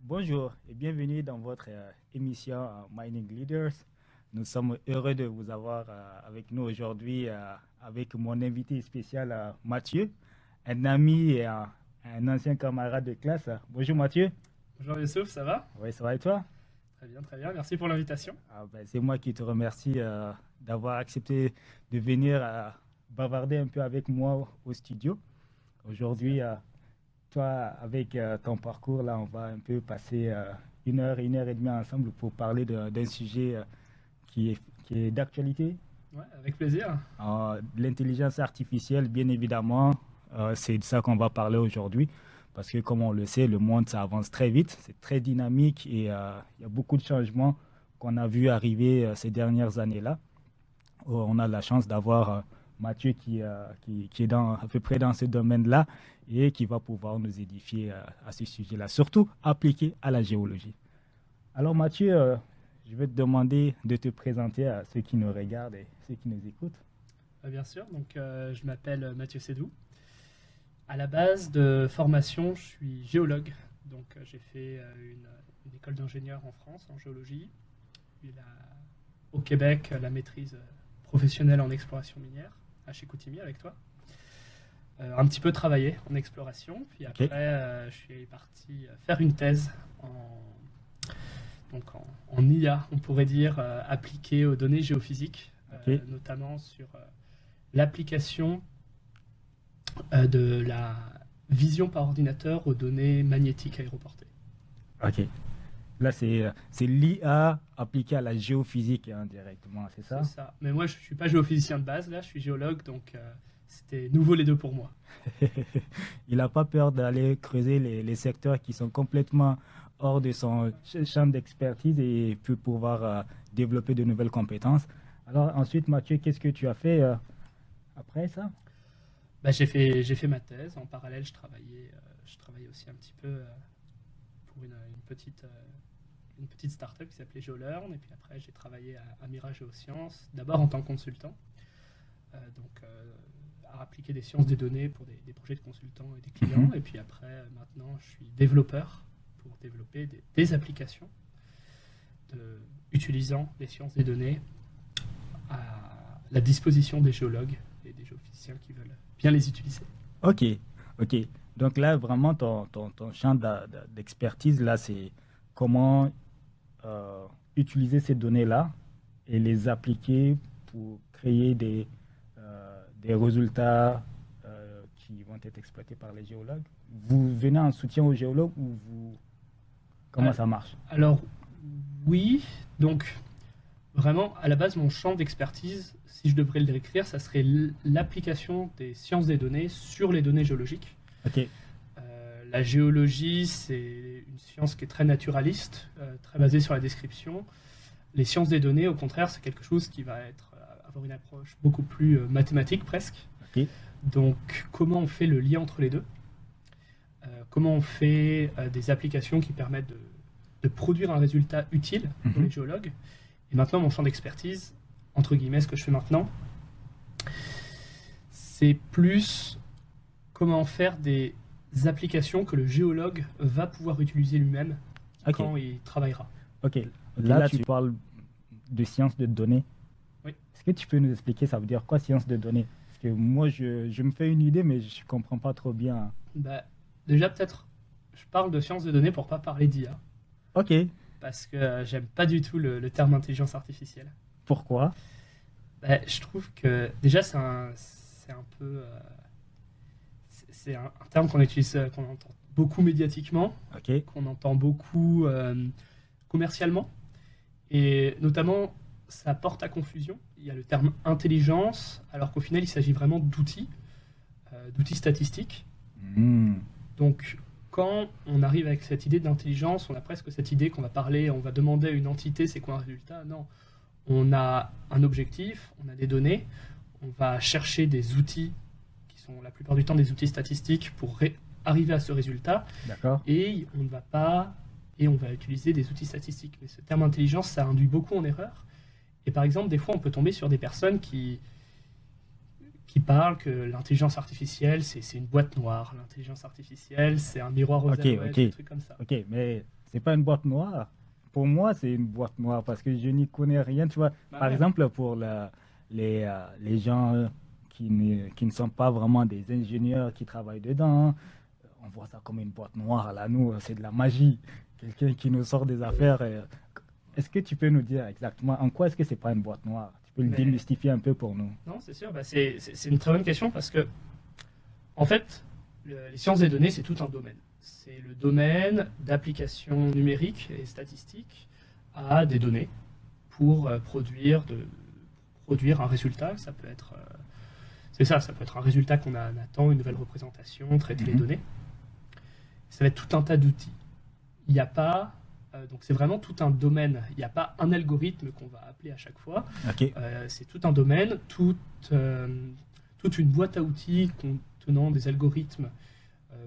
Bonjour et bienvenue dans votre émission Mining Leaders. Nous sommes heureux de vous avoir avec nous aujourd'hui avec mon invité spécial Mathieu, un ami et un ancien camarade de classe. Bonjour Mathieu. Bonjour Youssouf, ça va? Oui, ça va et toi? Très bien, merci pour l'invitation. C'est moi qui te remercie d'avoir accepté de venir bavarder un peu avec moi au studio. Aujourd'hui, toi, avec ton parcours, là, on va un peu passer une heure et demie ensemble pour parler d'un sujet qui est d'actualité. Ouais, avec plaisir. L'intelligence artificielle, bien évidemment, c'est de ça qu'on va parler aujourd'hui. Parce que, comme on le sait, le monde, ça avance très vite, c'est très dynamique et il y a beaucoup de changements qu'on a vu arriver ces dernières années-là. On a la chance d'avoir Mathieu qui est à peu près dans ce domaine-là et qui va pouvoir nous édifier à ce sujet-là, surtout appliqué à la géologie. Alors Mathieu, je vais te demander de te présenter à ceux qui nous regardent et ceux qui nous écoutent. Bien sûr, donc je m'appelle Mathieu Sédou. À la base de formation, je suis géologue. Donc j'ai fait une école d'ingénieur en France en géologie. Puis au Québec, la maîtrise professionnelle en exploration minière à chez Chicoutimi avec toi. Un petit peu travaillé en exploration. Puis après, je suis parti faire une thèse en IA, on pourrait dire, appliquée aux données géophysiques, notamment sur l'application de la vision par ordinateur aux données magnétiques aéroportées. Ok. Là, c'est l'IA appliquée à la géophysique directement, c'est ça? C'est ça. Mais moi, je ne suis pas géophysicien de base, là, je suis géologue, donc c'était nouveau les deux pour moi. Il n'a pas peur d'aller creuser les secteurs qui sont complètement hors de son champ d'expertise et peut pouvoir développer de nouvelles compétences. Alors ensuite, Mathieu, qu'est-ce que tu as fait après ça? J'ai fait ma thèse. En parallèle, je travaillais aussi un petit peu pour une petite start-up qui s'appelait GeoLearn. Et puis après, j'ai travaillé à Mira Géosciences, d'abord en tant que consultant, à appliquer des sciences des données pour des projets de consultants et des clients. Et puis après, maintenant, je suis développeur pour développer des applications utilisant les sciences des données à la disposition des géologues et des géophysiciens qui veulent bien les utiliser. Ok. Donc là, vraiment, ton champ d'expertise, là, c'est comment utiliser ces données-là et les appliquer pour créer des résultats qui vont être exploités par les géologues. Vous venez en soutien aux géologues ou comment ça marche? Alors, oui. Donc, vraiment, à la base, mon champ d'expertise, si je devrais le décrire, ça serait l'application des sciences des données sur les données géologiques. Ok. La géologie, c'est une science qui est très naturaliste, très basée sur la description. Les sciences des données, au contraire, c'est quelque chose qui va avoir une approche beaucoup plus mathématique presque. Okay. Donc, comment on fait le lien entre les deux? Comment on fait des applications qui permettent de produire un résultat utile pour les géologues? Et maintenant, mon champ d'expertise, entre guillemets, ce que je fais maintenant, c'est plus comment faire des applications que le géologue va pouvoir utiliser lui-même quand il travaillera. Ok. Là, tu parles de sciences de données. Oui. Est-ce que tu peux nous expliquer, ça veut dire quoi, sciences de données? Parce que moi, je me fais une idée, mais je ne comprends pas trop bien. Déjà, peut-être, je parle de sciences de données pour ne pas parler d'IA. Ok. Parce que j'aime pas du tout le terme intelligence artificielle. Pourquoi? Je trouve que déjà c'est un peu c'est un terme qu'on utilise, qu'on entend beaucoup médiatiquement, qu'on entend beaucoup commercialement, et notamment ça porte à confusion. Il y a le terme intelligence, alors qu'au final il s'agit vraiment d'outils statistiques. Donc quand on arrive avec cette idée d'intelligence, on a presque cette idée qu'on va parler, on va demander à une entité c'est quoi un résultat. Non, on a un objectif, on a des données, on va chercher des outils qui sont la plupart du temps des outils statistiques pour arriver à ce résultat. D'accord. Et on va utiliser des outils statistiques. Mais ce terme intelligence, ça induit beaucoup en erreur. Et par exemple, des fois, on peut tomber sur des personnes qui parlent que l'intelligence artificielle, c'est une boîte noire. L'intelligence artificielle, c'est un miroir aux alouettes, des trucs comme ça. Ok, mais c'est pas une boîte noire. Pour moi, c'est une boîte noire parce que je n'y connais rien. Tu vois, par exemple, pour les gens qui ne sont pas vraiment des ingénieurs qui travaillent dedans, on voit ça comme une boîte noire. Là, nous, c'est de la magie. Quelqu'un qui nous sort des affaires. Est-ce que tu peux nous dire exactement en quoi est-ce que c'est pas une boîte noire? Tu peux le démystifier un peu pour nous? Non, c'est sûr. C'est une très bonne question parce que, en fait, les sciences des données, c'est tout un domaine. C'est le domaine d'application numérique et statistique à des données pour produire un résultat. Ça peut être, ça peut être un résultat qu'on attend, une nouvelle représentation, traiter les données. Ça va être tout un tas d'outils. Il n'y a pas, donc c'est vraiment tout un domaine. Il n'y a pas un algorithme qu'on va appeler à chaque fois. C'est tout un domaine, toute une boîte à outils contenant des algorithmes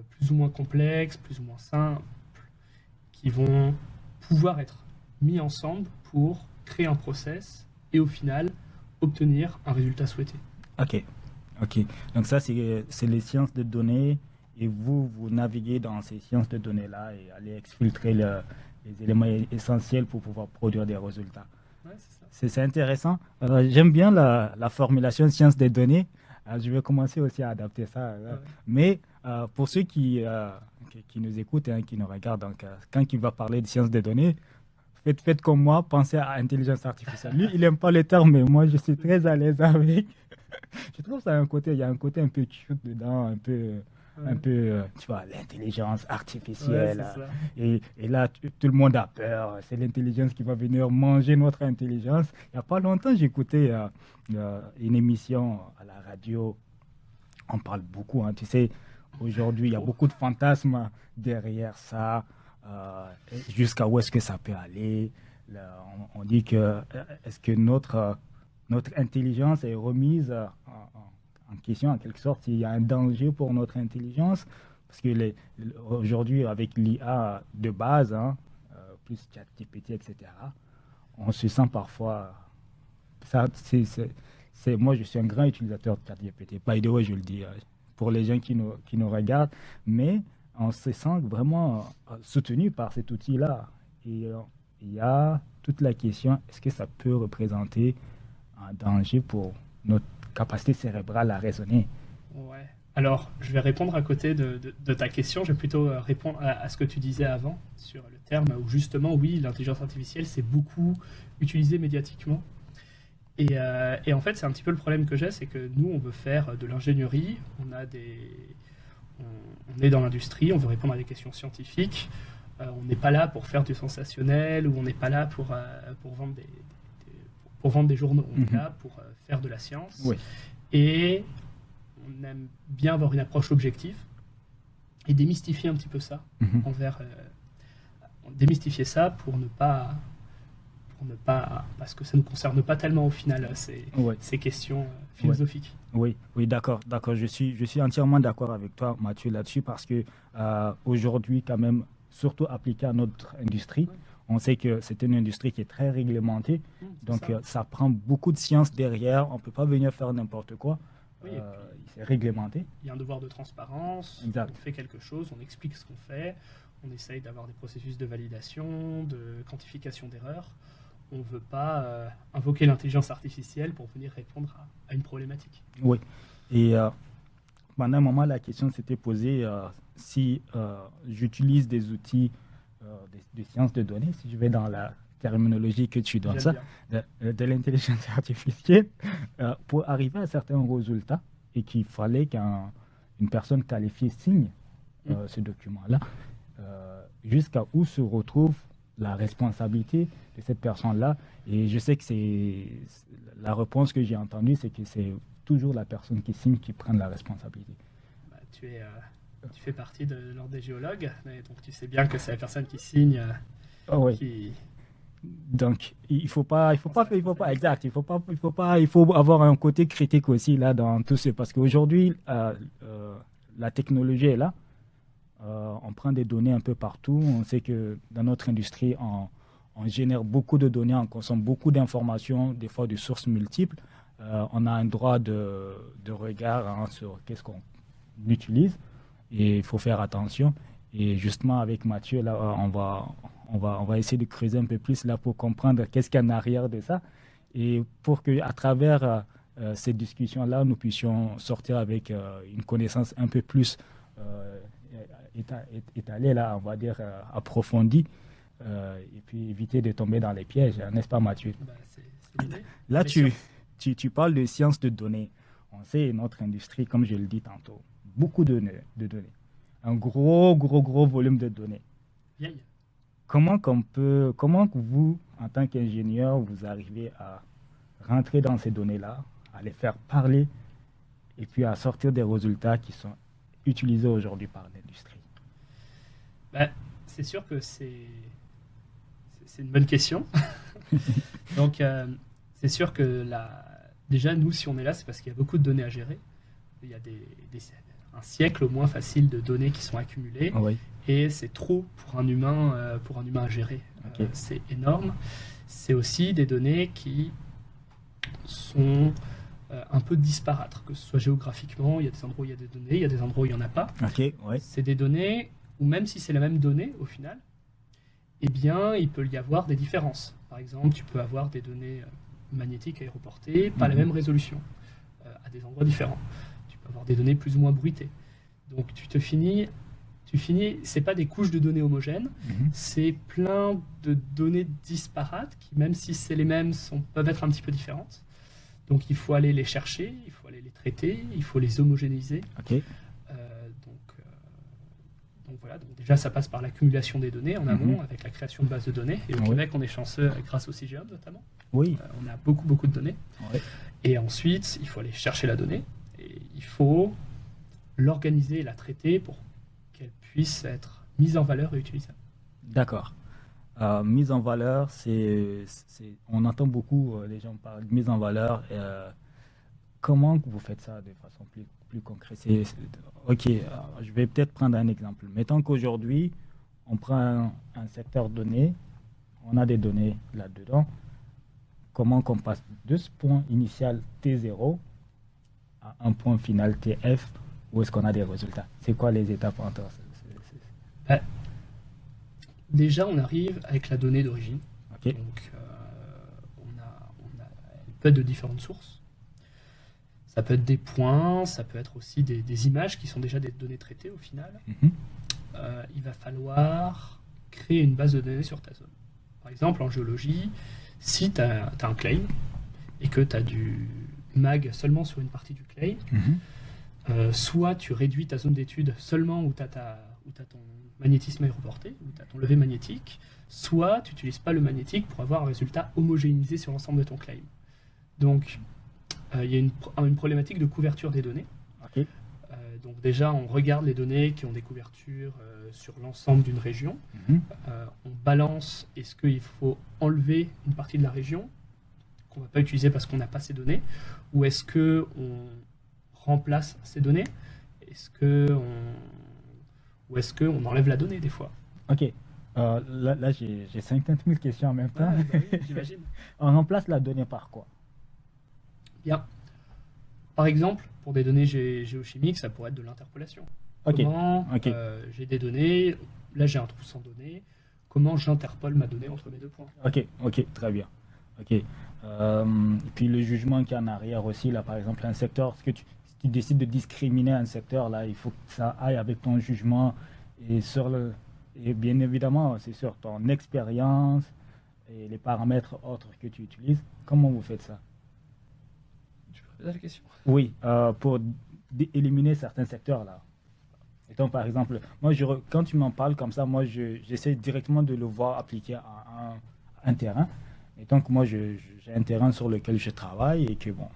plus ou moins complexes, plus ou moins simples, qui vont pouvoir être mis ensemble pour créer un process et au final obtenir un résultat souhaité. Ok. Donc ça, c'est les sciences de données et vous naviguez dans ces sciences de données-là et allez exfiltrer les éléments essentiels pour pouvoir produire des résultats. Ouais, c'est intéressant. J'aime bien la formulation sciences des données. Je vais commencer aussi à adapter ça. Ouais. Mais pour ceux qui nous écoutent et qui nous regardent, donc, quand il va parler de sciences des données, faites comme moi, pensez à intelligence artificielle. Lui, il n'aime pas le terme, mais moi, je suis très à l'aise avec. Je trouve ça il y a un côté un peu cute dedans, un peu, tu vois, l'intelligence artificielle. Ouais, et là, tout le monde a peur. C'est l'intelligence qui va venir manger notre intelligence. Il n'y a pas longtemps, j'écoutais une émission à la radio. On parle beaucoup, hein, tu sais, aujourd'hui, il y a beaucoup de fantasmes derrière ça. Jusqu'à où est-ce que ça peut aller? Là, on dit que est-ce que notre intelligence est remise en question, en quelque sorte, s'il y a un danger pour notre intelligence, parce que aujourd'hui, avec l'IA de base, hein, plus ChatGPT, etc., on se sent parfois... moi, je suis un grand utilisateur de ChatGPT. By the way, je le dis pour les gens qui nous regardent, mais on se sent vraiment soutenu par cet outil-là. Et il y a toute la question, est-ce que ça peut représenter un danger pour notre capacité cérébrale à raisonner? Ouais. Alors, je vais répondre à côté de ta question. Je vais plutôt répondre à ce que tu disais avant sur le terme où justement, oui, l'intelligence artificielle, c'est beaucoup utilisé médiatiquement. Et en fait, c'est un petit peu le problème que j'ai, c'est que nous, on veut faire de l'ingénierie, on est dans l'industrie, on veut répondre à des questions scientifiques, on n'est pas là pour faire du sensationnel, ou on n'est pas là pour vendre des journaux, on est là pour faire de la science. Oui. Et on aime bien avoir une approche objective et démystifier un petit peu ça, démystifier ça pour ne pas, parce que ça ne nous concerne pas tellement au final, ces questions philosophiques. Oui, d'accord. Je suis entièrement d'accord avec toi, Mathieu, là-dessus, parce que aujourd'hui, quand même, surtout appliqué à notre industrie, on sait que c'est une industrie qui est très réglementée, donc ça prend beaucoup de science derrière, on ne peut pas venir faire n'importe quoi. C'est réglementé. Il y a un devoir de transparence, exact. On fait quelque chose, on explique ce qu'on fait, on essaye d'avoir des processus de validation, de quantification d'erreurs. On ne veut pas invoquer l'intelligence artificielle pour venir répondre à une problématique. Oui, et pendant un moment, la question s'était posée si j'utilise des outils de sciences de données, si je vais dans la terminologie que tu donnes, de l'intelligence artificielle, pour arriver à certains résultats, et qu'il fallait qu'une personne qualifiée signe ce document-là, jusqu'à où se retrouve la responsabilité de cette personne-là. Et je sais que c'est la réponse que j'ai entendue, c'est que c'est toujours la personne qui signe qui prend la responsabilité. Tu fais partie de l'ordre des géologues, donc tu sais bien que c'est la personne qui signe qui... Donc il faut avoir un côté critique aussi là dans tout ce, parce qu'aujourd'hui la technologie est là. On prend des données un peu partout. On sait que dans notre industrie, on génère beaucoup de données, on consomme beaucoup d'informations, des fois de sources multiples. On a un droit de regard sur qu'est-ce qu'on utilise et il faut faire attention. Et justement, avec Mathieu, là, on va essayer de creuser un peu plus là pour comprendre qu'est-ce qu'il y a en arrière de ça et pour qu'à travers cette discussion-là, nous puissions sortir avec une connaissance un peu plus euh, étalée, là, on va dire approfondie, et puis éviter de tomber dans les pièges, n'est-ce pas, Mathieu? C'est l'idée. Là, tu parles de sciences de données. On sait, notre industrie, comme je le dis tantôt, beaucoup de données. Un gros volume de données. Vieille. Comment que vous, en tant qu'ingénieur, vous arrivez à rentrer dans ces données-là, à les faire parler et puis à sortir des résultats qui sont utilisés aujourd'hui par l'industrie? C'est sûr que c'est une bonne question. Donc, c'est sûr que déjà, nous, si on est là, c'est parce qu'il y a beaucoup de données à gérer. Il y a un siècle au moins facile de données qui sont accumulées. Oui. Et c'est trop pour un humain à gérer. Okay. C'est énorme. C'est aussi des données qui sont un peu disparates, que ce soit géographiquement, il y a des endroits où il y a des données, il y a des endroits où il n'y en a pas. Okay, ouais. C'est des données où même si c'est la même donnée au final, eh bien, il peut y avoir des différences. Par exemple, tu peux avoir des données magnétiques aéroportées, pas la même résolution, à des endroits différents. Tu peux avoir des données plus ou moins bruitées. Donc tu finis, c'est pas des couches de données homogènes, c'est plein de données disparates qui, même si c'est les mêmes, peuvent être un petit peu différentes. Donc il faut aller les chercher, il faut aller les traiter, il faut les homogénéiser. Okay. Donc voilà, donc déjà ça passe par l'accumulation des données en amont avec la création de bases de données. Et au Québec, on est chanceux grâce au CIGEOM notamment. Oui. On a beaucoup de données. Oui. Et ensuite, il faut aller chercher la donnée et il faut l'organiser et la traiter pour qu'elle puisse être mise en valeur et utilisable. D'accord. Mise en valeur, on entend beaucoup les gens parler de mise en valeur. Comment vous faites ça de façon plus concrète? Ok, je vais peut-être prendre un exemple. Mettons qu'aujourd'hui, on prend un secteur donné, on a des données là-dedans. Comment qu'on passe de ce point initial T0 à un point final TF, où est-ce qu'on a des résultats? C'est quoi les étapes entre Déjà, on arrive avec la donnée d'origine. Okay. Donc, elle peut être de différentes sources. Ça peut être des points, ça peut être aussi des images qui sont déjà des données traitées au final. Il va falloir créer une base de données sur ta zone. Par exemple, en géologie, si tu as un claim et que tu as du mag seulement sur une partie du claim, soit tu réduis ta zone d'étude seulement où tu as ton magnétisme aéroporté, où tu as ton levé magnétique, soit tu n'utilises pas le magnétique pour avoir un résultat homogénéisé sur l'ensemble de ton claim. Donc, il y a une problématique de couverture des données. Okay. Donc déjà, on regarde les données qui ont des couvertures sur l'ensemble d'une région. On balance, est-ce qu'il faut enlever une partie de la région qu'on ne va pas utiliser parce qu'on n'a pas ces données, ou est-ce qu'on remplace ces données, ou est-ce qu'on enlève la donnée des fois? Ok. Là j'ai 50 000 questions en même temps. Oui, j'imagine. On remplace la donnée par quoi? Bien. Par exemple, pour des données géochimiques, ça pourrait être de l'interpolation. Comment j'ai des données, là j'ai un trou sans données, comment j'interpole ma donnée entre mes deux points? Ok, très bien. Ok. Puis le jugement qu'il y a en arrière aussi, là par exemple, un secteur, si tu décides de discriminer un secteur, là il faut que ça aille avec ton jugement et bien évidemment, c'est sur ton expérience et les paramètres autres que tu utilises. Comment vous faites ça? La question. Oui, pour éliminer certains secteurs là. Donc, par exemple, moi, quand tu m'en parles comme ça, moi, j'essaie directement de le voir appliqué à un terrain. Et donc, moi, j'ai un terrain sur lequel je travaille et que, bon,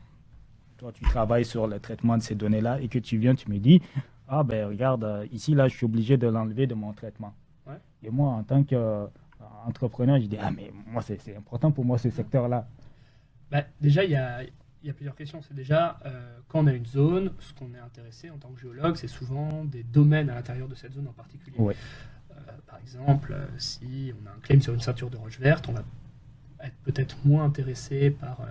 toi, tu travailles sur le traitement de ces données-là et que tu viens, tu me dis, ah, ben, regarde, ici, là, je suis obligé de l'enlever de mon traitement. Ouais. Et moi, en tant qu'entrepreneur, je dis, ah, mais moi, c'est important pour moi, ce secteur-là. Déjà, il y a plusieurs questions. C'est déjà, quand on a une zone, ce qu'on est intéressé en tant que géologue, c'est souvent des domaines à l'intérieur de cette zone en particulier. Ouais. Par exemple, si on a un claim sur une ceinture de roches vertes, on va être peut-être moins intéressé par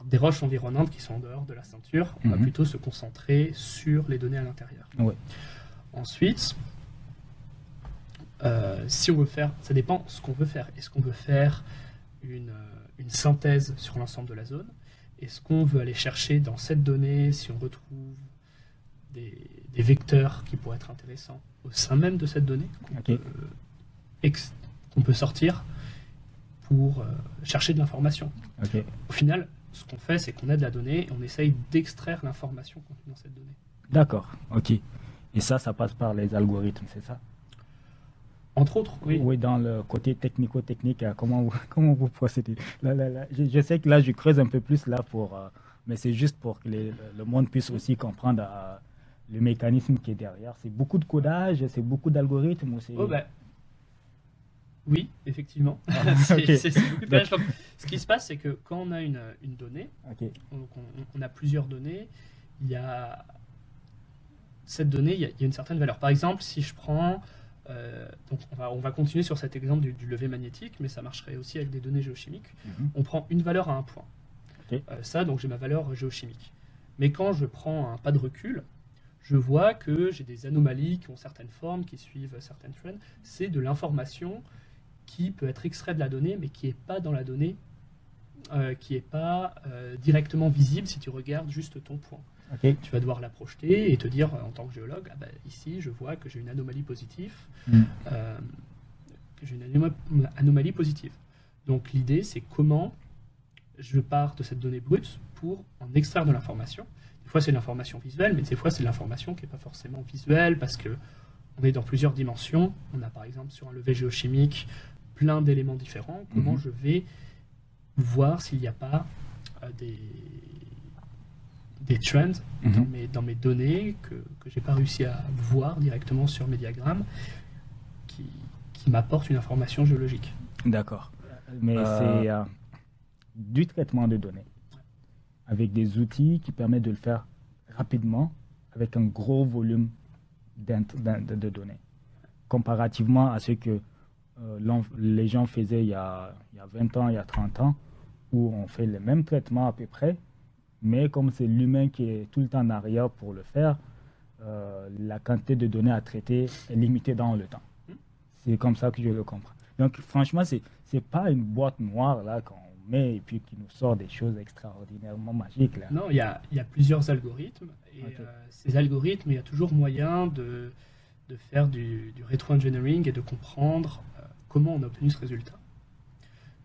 des roches environnantes qui sont en dehors de la ceinture. On va plutôt se concentrer sur les données à l'intérieur. Ouais. Ensuite, si on veut faire, ça dépend ce qu'on veut faire. Est-ce qu'on veut faire une synthèse sur l'ensemble de la zone? Est-ce qu'on veut aller chercher dans cette donnée si on retrouve des vecteurs qui pourraient être intéressants au sein même de cette donnée qu'on peut sortir pour chercher de l'information? Au final, ce qu'on fait, c'est qu'on a de la donnée et on essaye d'extraire l'information contenue dans cette donnée. D'accord, ok. Et ça passe par les algorithmes, c'est ça? Entre autres, oui. Oui, dans le côté technico-technique, comment vous procédez? Je sais que là, je creuse un peu plus là mais c'est juste pour que le monde puisse aussi comprendre le mécanisme qui est derrière. C'est beaucoup de codage, c'est beaucoup d'algorithmes ou c'est... Oui, effectivement. C'est beaucoup de codage. Ce qui se passe, c'est que quand on a une donnée, donc on a plusieurs données, cette donnée, il y a une certaine valeur. Par exemple, si je prends... donc on va continuer sur cet exemple du levé magnétique, mais ça marcherait aussi avec des données géochimiques. On prend une valeur à un point. Donc j'ai ma valeur géochimique. Mais quand je prends un pas de recul, je vois que j'ai des anomalies qui ont certaines formes, qui suivent certaines trends. C'est de l'information qui peut être extraite de la donnée, mais qui n'est pas dans la donnée, qui n'est pas directement visible si tu regardes juste ton point. Tu vas devoir la projeter et te dire en tant que géologue, ici je vois que j'ai une anomalie positive. Anomalie positive. Donc l'idée, c'est comment je pars de cette donnée brute pour en extraire de l'information. Des fois c'est de l'information visuelle, mais des fois c'est de l'information qui n'est pas forcément visuelle parce que on est dans plusieurs dimensions. On a par exemple sur un levé géochimique plein d'éléments différents. Comment je vais voir s'il n'y a pas des trends dans mes données que je n'ai pas réussi à voir directement sur mes diagrammes qui m'apportent une information géologique. D'accord. Mais c'est du traitement de données avec des outils qui permettent de le faire rapidement avec un gros volume de données. Comparativement à ce que les gens faisaient il y a 20 ans, il y a 30 ans, où on fait le même traitement à peu près, mais comme c'est l'humain qui est tout le temps en arrière pour le faire, la quantité de données à traiter est limitée dans le temps. C'est comme ça que je le comprends. Donc franchement, c'est pas une boîte noire là qu'on met et puis qui nous sort des choses extraordinairement magiques là. Non, il y a plusieurs algorithmes et ces algorithmes, il y a toujours moyen de faire du rétro-engineering et de comprendre comment on a obtenu ce résultat.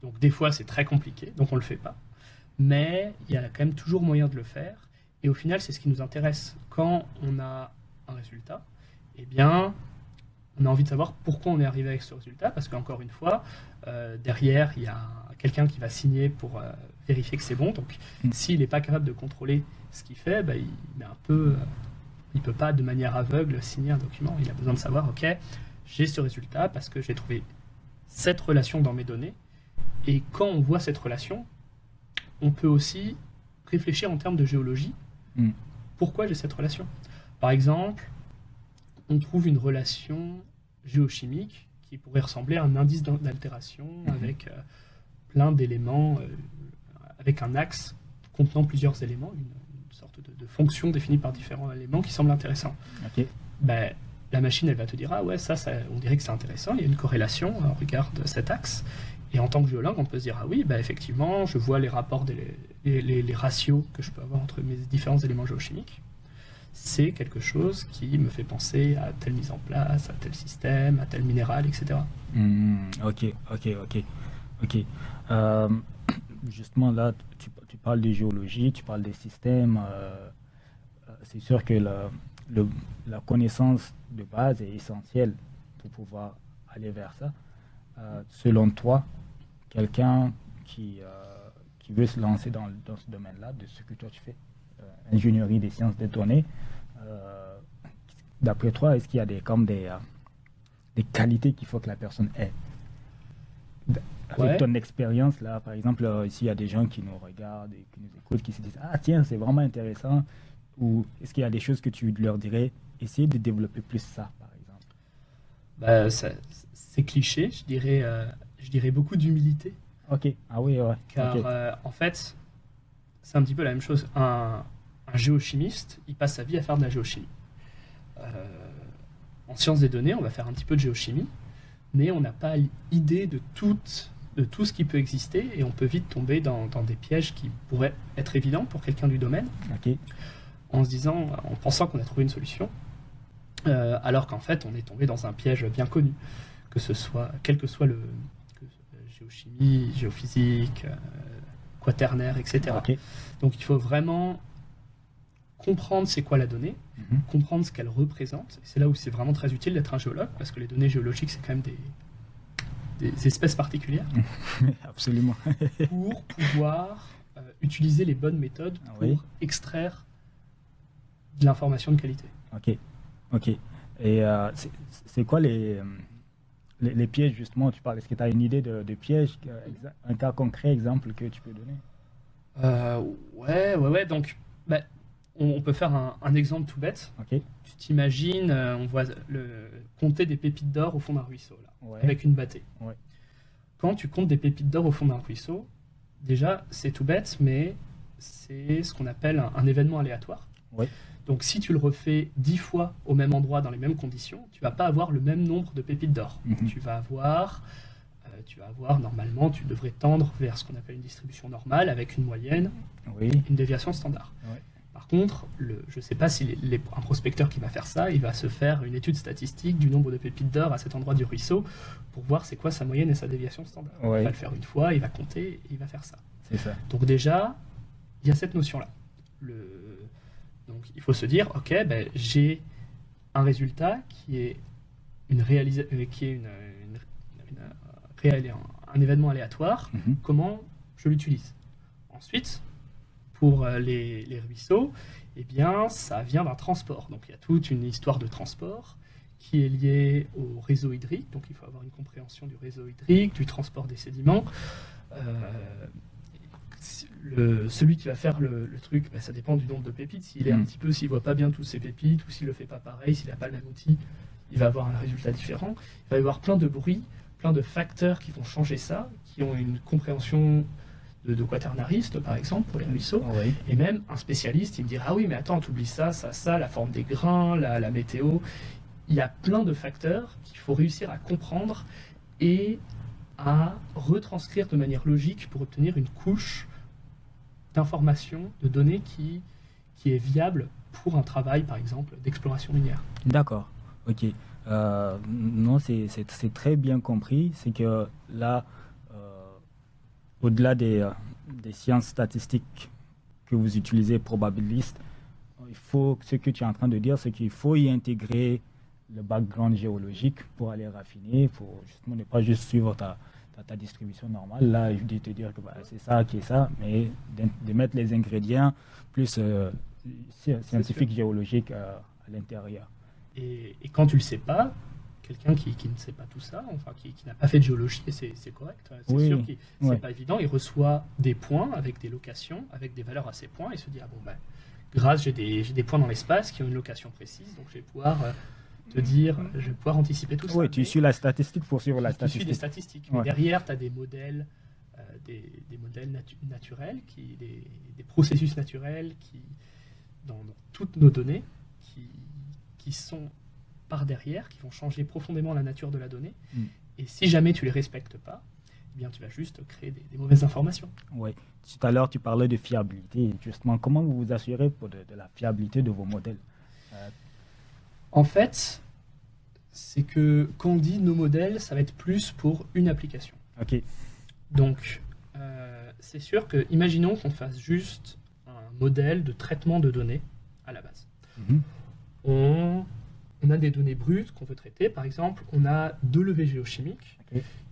Donc des fois c'est très compliqué, donc on le fait pas. Mais il y a quand même toujours moyen de le faire. Et au final, c'est ce qui nous intéresse. Quand on a un résultat, eh bien, on a envie de savoir pourquoi on est arrivé avec ce résultat. Parce qu'encore une fois, derrière, il y a quelqu'un qui va signer pour vérifier que c'est bon. Donc, s'il n'est pas capable de contrôler ce qu'il fait, il peut pas de manière aveugle signer un document. Il a besoin de savoir, OK, j'ai ce résultat parce que j'ai trouvé cette relation dans mes données. Et quand on voit cette relation, on peut aussi réfléchir en termes de géologie. Pourquoi j'ai cette relation? Par exemple, on trouve une relation géochimique qui pourrait ressembler à un indice d'altération avec plein d'éléments, avec un axe contenant plusieurs éléments, une sorte de fonction définie par différents éléments qui semble intéressant. La machine, elle va te dire, ah ouais, ça on dirait que c'est intéressant, il y a une corrélation, regarde cet axe. Et en tant que géologue, on peut se dire, ah oui, effectivement, je vois les rapports, les ratios que je peux avoir entre mes différents éléments géochimiques. C'est quelque chose qui me fait penser à telle mise en place, à tel système, à tel minéral, etc. Ok. Justement, là, tu parles de géologie, tu parles des systèmes. C'est sûr que la connaissance de base est essentielle pour pouvoir aller vers ça. Selon toi, quelqu'un qui veut se lancer dans ce domaine-là, de ce que toi tu fais, ingénierie des sciences des données, d'après toi, est-ce qu'il y a des qualités qu'il faut que la personne ait? Avec ton expérience, là, par exemple, ici, il y a des gens qui nous regardent et qui nous écoutent, qui se disent « Ah tiens, c'est vraiment intéressant » ou est-ce qu'il y a des choses que tu leur dirais, essayez de développer plus ça, par exemple? C'est cliché, je dirais beaucoup d'humilité. Ok, ah oui, ouais. Car Ok. en fait, c'est un petit peu la même chose. Un géochimiste, il passe sa vie à faire de la géochimie. Euh, En sciences des données, on va faire un petit peu de géochimie, mais on n'a pas idée de tout ce qui peut exister et on peut vite tomber dans des pièges qui pourraient être évidents pour quelqu'un du domaine Ok. en pensant qu'on a trouvé une solution, alors qu'en fait on est tombé dans un piège bien connu, quel que soit géochimie, géophysique, quaternaire, etc. Ok. Donc il faut vraiment comprendre c'est quoi la donnée, Mhm. comprendre ce qu'elle représente. Et c'est là où c'est vraiment très utile d'être un géologue, parce que les données géologiques, c'est quand même des espèces particulières, Absolument. pour pouvoir utiliser les bonnes méthodes pour Oui. extraire de l'information de qualité. Ok. Ok. Et c'est quoi les pièges, justement, tu parles? Est-ce que tu as une idée de pièges, un cas concret, exemple que tu peux donner? Ouais. Donc, bah, on peut faire un exemple tout bête. Ok. Tu t'imagines, on voit compter des pépites d'or au fond d'un ruisseau, là, Ouais. avec une bâtée. Ouais. Quand tu comptes des pépites d'or au fond d'un ruisseau, déjà, c'est tout bête, mais c'est ce qu'on appelle un événement aléatoire. Ouais. Donc, si tu le refais 10 fois au même endroit, dans les mêmes conditions, tu vas pas avoir le même nombre de pépites d'or. Mhm. Tu vas avoir, normalement, tu devrais tendre vers ce qu'on appelle une distribution normale, avec une moyenne, Oui. une déviation standard. Ouais. Par contre, je ne sais pas si un prospecteur qui va faire ça, il va se faire une étude statistique du nombre de pépites d'or à cet endroit du ruisseau pour voir c'est quoi sa moyenne et sa déviation standard. Ouais. Il va le faire une fois, il va compter et il va faire ça. C'est ça. Donc déjà, il y a cette notion-là. Donc il faut se dire, ok, j'ai un résultat qui est un événement aléatoire. Mhm. Comment je l'utilise? Ensuite, pour les ruisseaux, eh bien, ça vient d'un transport. Donc il y a toute une histoire de transport qui est liée au réseau hydrique. Donc il faut avoir une compréhension du réseau hydrique, du transport des sédiments. Celui qui va faire le truc, ça dépend du nombre de pépites. S'il voit pas bien tous ses pépites, ou s'il le fait pas pareil, s'il n'a pas le même outil, il va avoir un résultat différent. Il va y avoir plein de bruits, plein de facteurs qui vont changer ça, qui ont une compréhension de quaternariste, par exemple, pour les ruisseaux. Oui. Et même un spécialiste, il me dira, ah oui, mais attends, t'oublies ça, la forme des grains, la météo. Il y a plein de facteurs qu'il faut réussir à comprendre et à retranscrire de manière logique pour obtenir une couche d'informations, de données qui est viable pour un travail, par exemple, d'exploration minière. D'accord. Ok. Non, c'est très bien compris. C'est que là, au-delà des sciences statistiques que vous utilisez, probabilistes, ce que tu es en train de dire, c'est qu'il faut y intégrer le background géologique pour aller raffiner, pour justement ne pas juste suivre ta distribution normale. Là, je dis te dire que c'est ça qui est ça, mais de mettre les ingrédients plus scientifiques, géologiques à l'intérieur. Et quand tu le sais pas, quelqu'un qui ne sait pas tout ça, enfin qui n'a pas fait de géologie, et c'est correct, c'est sûr que c'est pas évident, il reçoit des points avec des locations, avec des valeurs à ces points, et se dit, ah bon, grâce, j'ai des points dans l'espace qui ont une location précise, donc je vais pouvoir te dire, je vais pouvoir anticiper tout ça. Oui, tu suis la statistique pour suivre la statistique. Tu suis des statistiques, mais derrière, tu as des modèles, des modèles naturels, des processus naturels dans toutes nos données, qui sont par derrière, qui vont changer profondément la nature de la donnée. Et si jamais tu les respectes pas, eh bien, tu vas juste créer des mauvaises informations. Oui. Tout à l'heure, tu parlais de fiabilité. Justement, comment vous vous assurez de la fiabilité de vos modèles? En fait, c'est que quand on dit nos modèles, ça va être plus pour une application. Ok. Donc, c'est sûr que, imaginons qu'on fasse juste un modèle de traitement de données à la base. On a des données brutes qu'on veut traiter. Par exemple, on a 2 levées géochimiques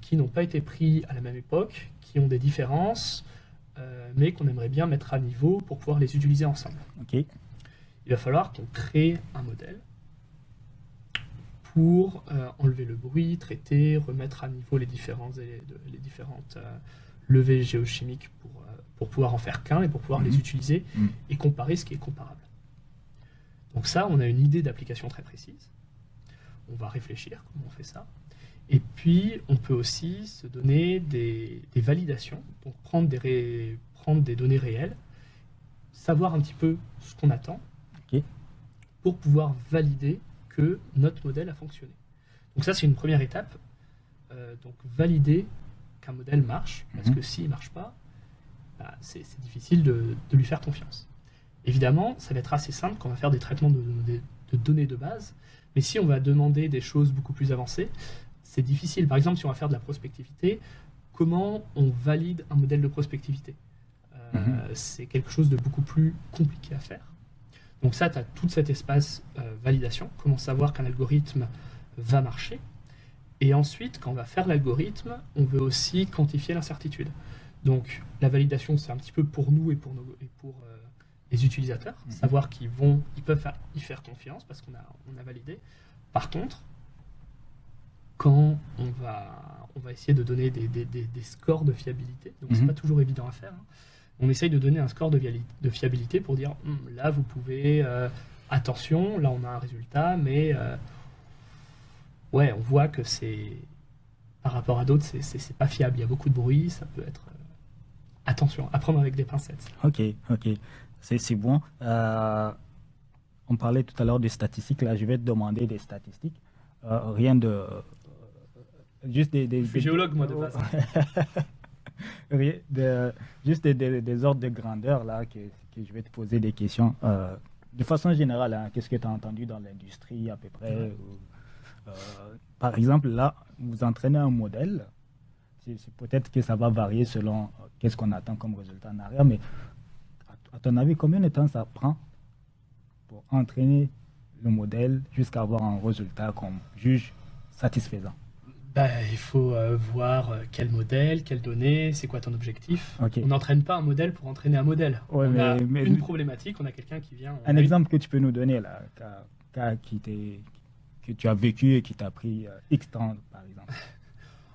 qui n'ont pas été pris à la même époque, qui ont des différences, mais qu'on aimerait bien mettre à niveau pour pouvoir les utiliser ensemble. Il va falloir qu'on crée un modèle pour enlever le bruit, traiter, remettre à niveau les différentes levées géochimiques pour pouvoir en faire qu'un et pour pouvoir les utiliser et comparer ce qui est comparable. Donc ça, on a une idée d'application très précise. on va réfléchir comment on fait ça. Et puis, on peut aussi se donner des validations, donc prendre des données réelles, savoir un petit peu ce qu'on attend, pour pouvoir valider que notre modèle a fonctionné. Donc ça, c'est une première étape. Donc valider qu'un modèle marche, parce que s'il ne marche pas, c'est difficile de lui faire confiance. Évidemment, ça va être assez simple quand on va faire des traitements de données de base, mais si on va demander des choses beaucoup plus avancées, c'est difficile. Par exemple, si on va faire de la prospectivité, comment on valide un modèle de prospectivité? C'est quelque chose de beaucoup plus compliqué à faire. Donc ça, tu as tout cet espace validation, comment savoir qu'un algorithme va marcher. Et ensuite, quand on va faire l'algorithme, on veut aussi quantifier l'incertitude. Donc la validation, c'est un petit peu pour nous et pour les utilisateurs, savoir qu'ils peuvent y faire confiance parce qu'on a validé. Par contre, quand on va essayer de donner des scores de fiabilité, donc c'est pas toujours évident à faire, on essaye de donner un score de fiabilité pour dire là vous pouvez, attention, là on a un résultat, mais ouais, on voit que par rapport à d'autres, c'est pas fiable, il y a beaucoup de bruit, ça peut être attention, à prendre avec des pincettes. Ok, c'est bon. On parlait tout à l'heure des statistiques, là je vais te demander des statistiques, rien de juste Je suis géologue moi de base. Juste des ordres de grandeur là que je vais te poser des questions. De façon générale, hein, qu'est-ce que tu as entendu dans l'industrie à peu près par exemple, là, vous entraînez un modèle. C'est peut-être que ça va varier selon qu'est-ce qu'on attend comme résultat en arrière, mais à ton avis, combien de temps ça prend pour entraîner le modèle jusqu'à avoir un résultat qu'on juge satisfaisant? Il faut voir quel modèle, quelles données, c'est quoi ton objectif. Okay. On n'entraîne pas un modèle pour entraîner un modèle. Ouais, on a une problématique, on a quelqu'un qui vient... Un exemple que tu peux nous donner, là, que tu as vécu et qui t'a pris X temps, par exemple.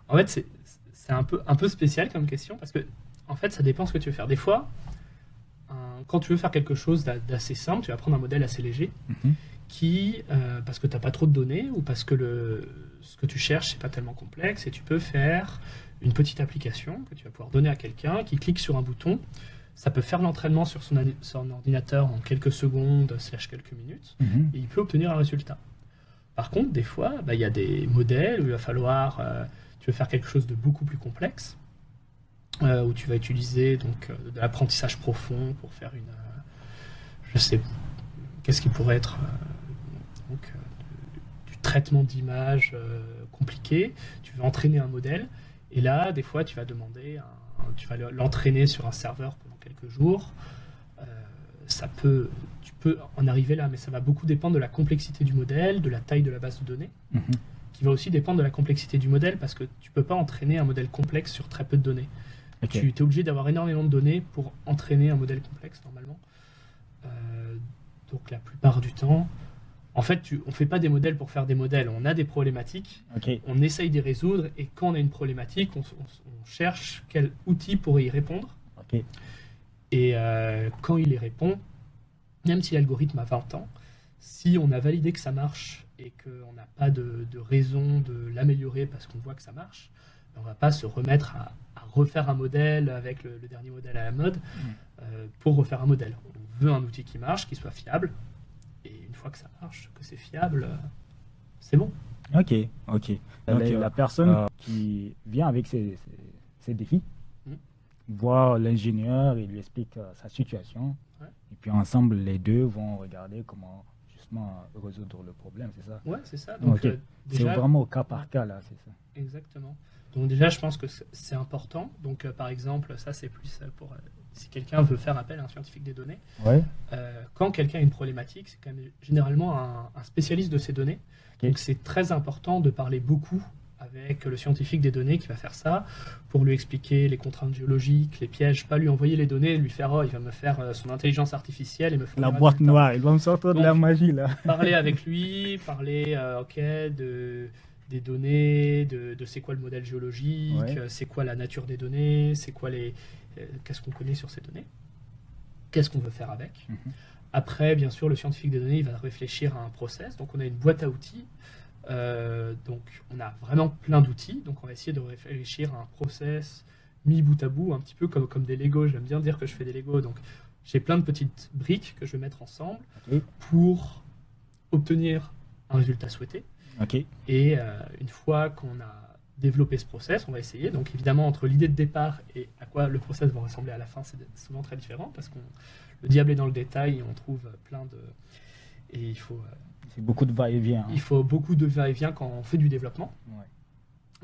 En fait, c'est un peu spécial comme question, parce que en fait, ça dépend ce que tu veux faire. Des fois, quand tu veux faire quelque chose d'assez simple, tu vas prendre un modèle assez léger, qui, parce que tu n'as pas trop de données, ou parce que ce que tu cherches, c'est pas tellement complexe, et tu peux faire une petite application que tu vas pouvoir donner à quelqu'un qui clique sur un bouton. Ça peut faire l'entraînement sur son ordinateur en quelques secondes, / quelques minutes, et il peut obtenir un résultat. Par contre, des fois, il y a des modèles où il va falloir, tu veux faire quelque chose de beaucoup plus complexe, où tu vas utiliser donc, de l'apprentissage profond pour faire qu'est-ce qui pourrait être du traitement d'images compliqué. Tu veux entraîner un modèle, et là, des fois, tu vas l'entraîner sur un serveur pendant quelques jours. Tu peux en arriver là, mais ça va beaucoup dépendre de la complexité du modèle, de la taille de la base de données, qui va aussi dépendre de la complexité du modèle, parce que tu ne peux pas entraîner un modèle complexe sur très peu de données. Okay. Tu es obligé d'avoir énormément de données pour entraîner un modèle complexe, normalement. Donc la plupart du temps, en fait, on ne fait pas des modèles pour faire des modèles. On a des problématiques, on essaye de les résoudre, et quand on a une problématique, on cherche quel outil pourrait y répondre. Et quand il y répond, même si l'algorithme a 20 ans, si on a validé que ça marche et qu'on n'a pas de raison de l'améliorer parce qu'on voit que ça marche, on ne va pas se remettre à refaire un modèle avec le dernier modèle à la mode pour refaire un modèle. On veut un outil qui marche, qui soit fiable, et une fois que ça marche, que c'est fiable, c'est bon. Ok. Donc la personne qui vient avec ses défis, voir l'ingénieur, il lui explique sa situation, et puis ensemble les deux vont regarder comment justement résoudre le problème, c'est ça? Ouais, c'est ça. Donc, déjà, c'est vraiment au cas par cas là, c'est ça. Exactement. Donc déjà, je pense que c'est important. Donc par exemple, ça c'est plus pour si quelqu'un veut faire appel à un scientifique des données. Quand quelqu'un a une problématique, c'est quand même généralement un spécialiste de ces données. Donc c'est très important de parler beaucoup avec le scientifique des données qui va faire ça, pour lui expliquer les contraintes géologiques, les pièges, pas lui envoyer les données et lui faire il va me faire son intelligence artificielle et me la boîte noire, il va me sortir de la magie là. Parler avec lui, parler des données, de c'est quoi le modèle géologique, c'est quoi la nature des données, c'est quoi qu'est-ce qu'on connaît sur ces données, qu'est-ce qu'on veut faire avec. Après, bien sûr, le scientifique des données il va réfléchir à un process. Donc on a une boîte à outils Donc on a vraiment plein d'outils, donc on va essayer de réfléchir à un process mis bout à bout, un petit peu comme des Lego. J'aime bien dire que je fais des Lego, donc j'ai plein de petites briques que je vais mettre ensemble pour obtenir un résultat souhaité. Et une fois qu'on a développé ce process, on va essayer. Donc évidemment, entre l'idée de départ et à quoi le process va ressembler à la fin, c'est souvent très différent parce que le diable est dans le détail et on trouve plein de... Et il faut... c'est beaucoup de va-et-vient. Il faut beaucoup de va-et-vient quand on fait du développement.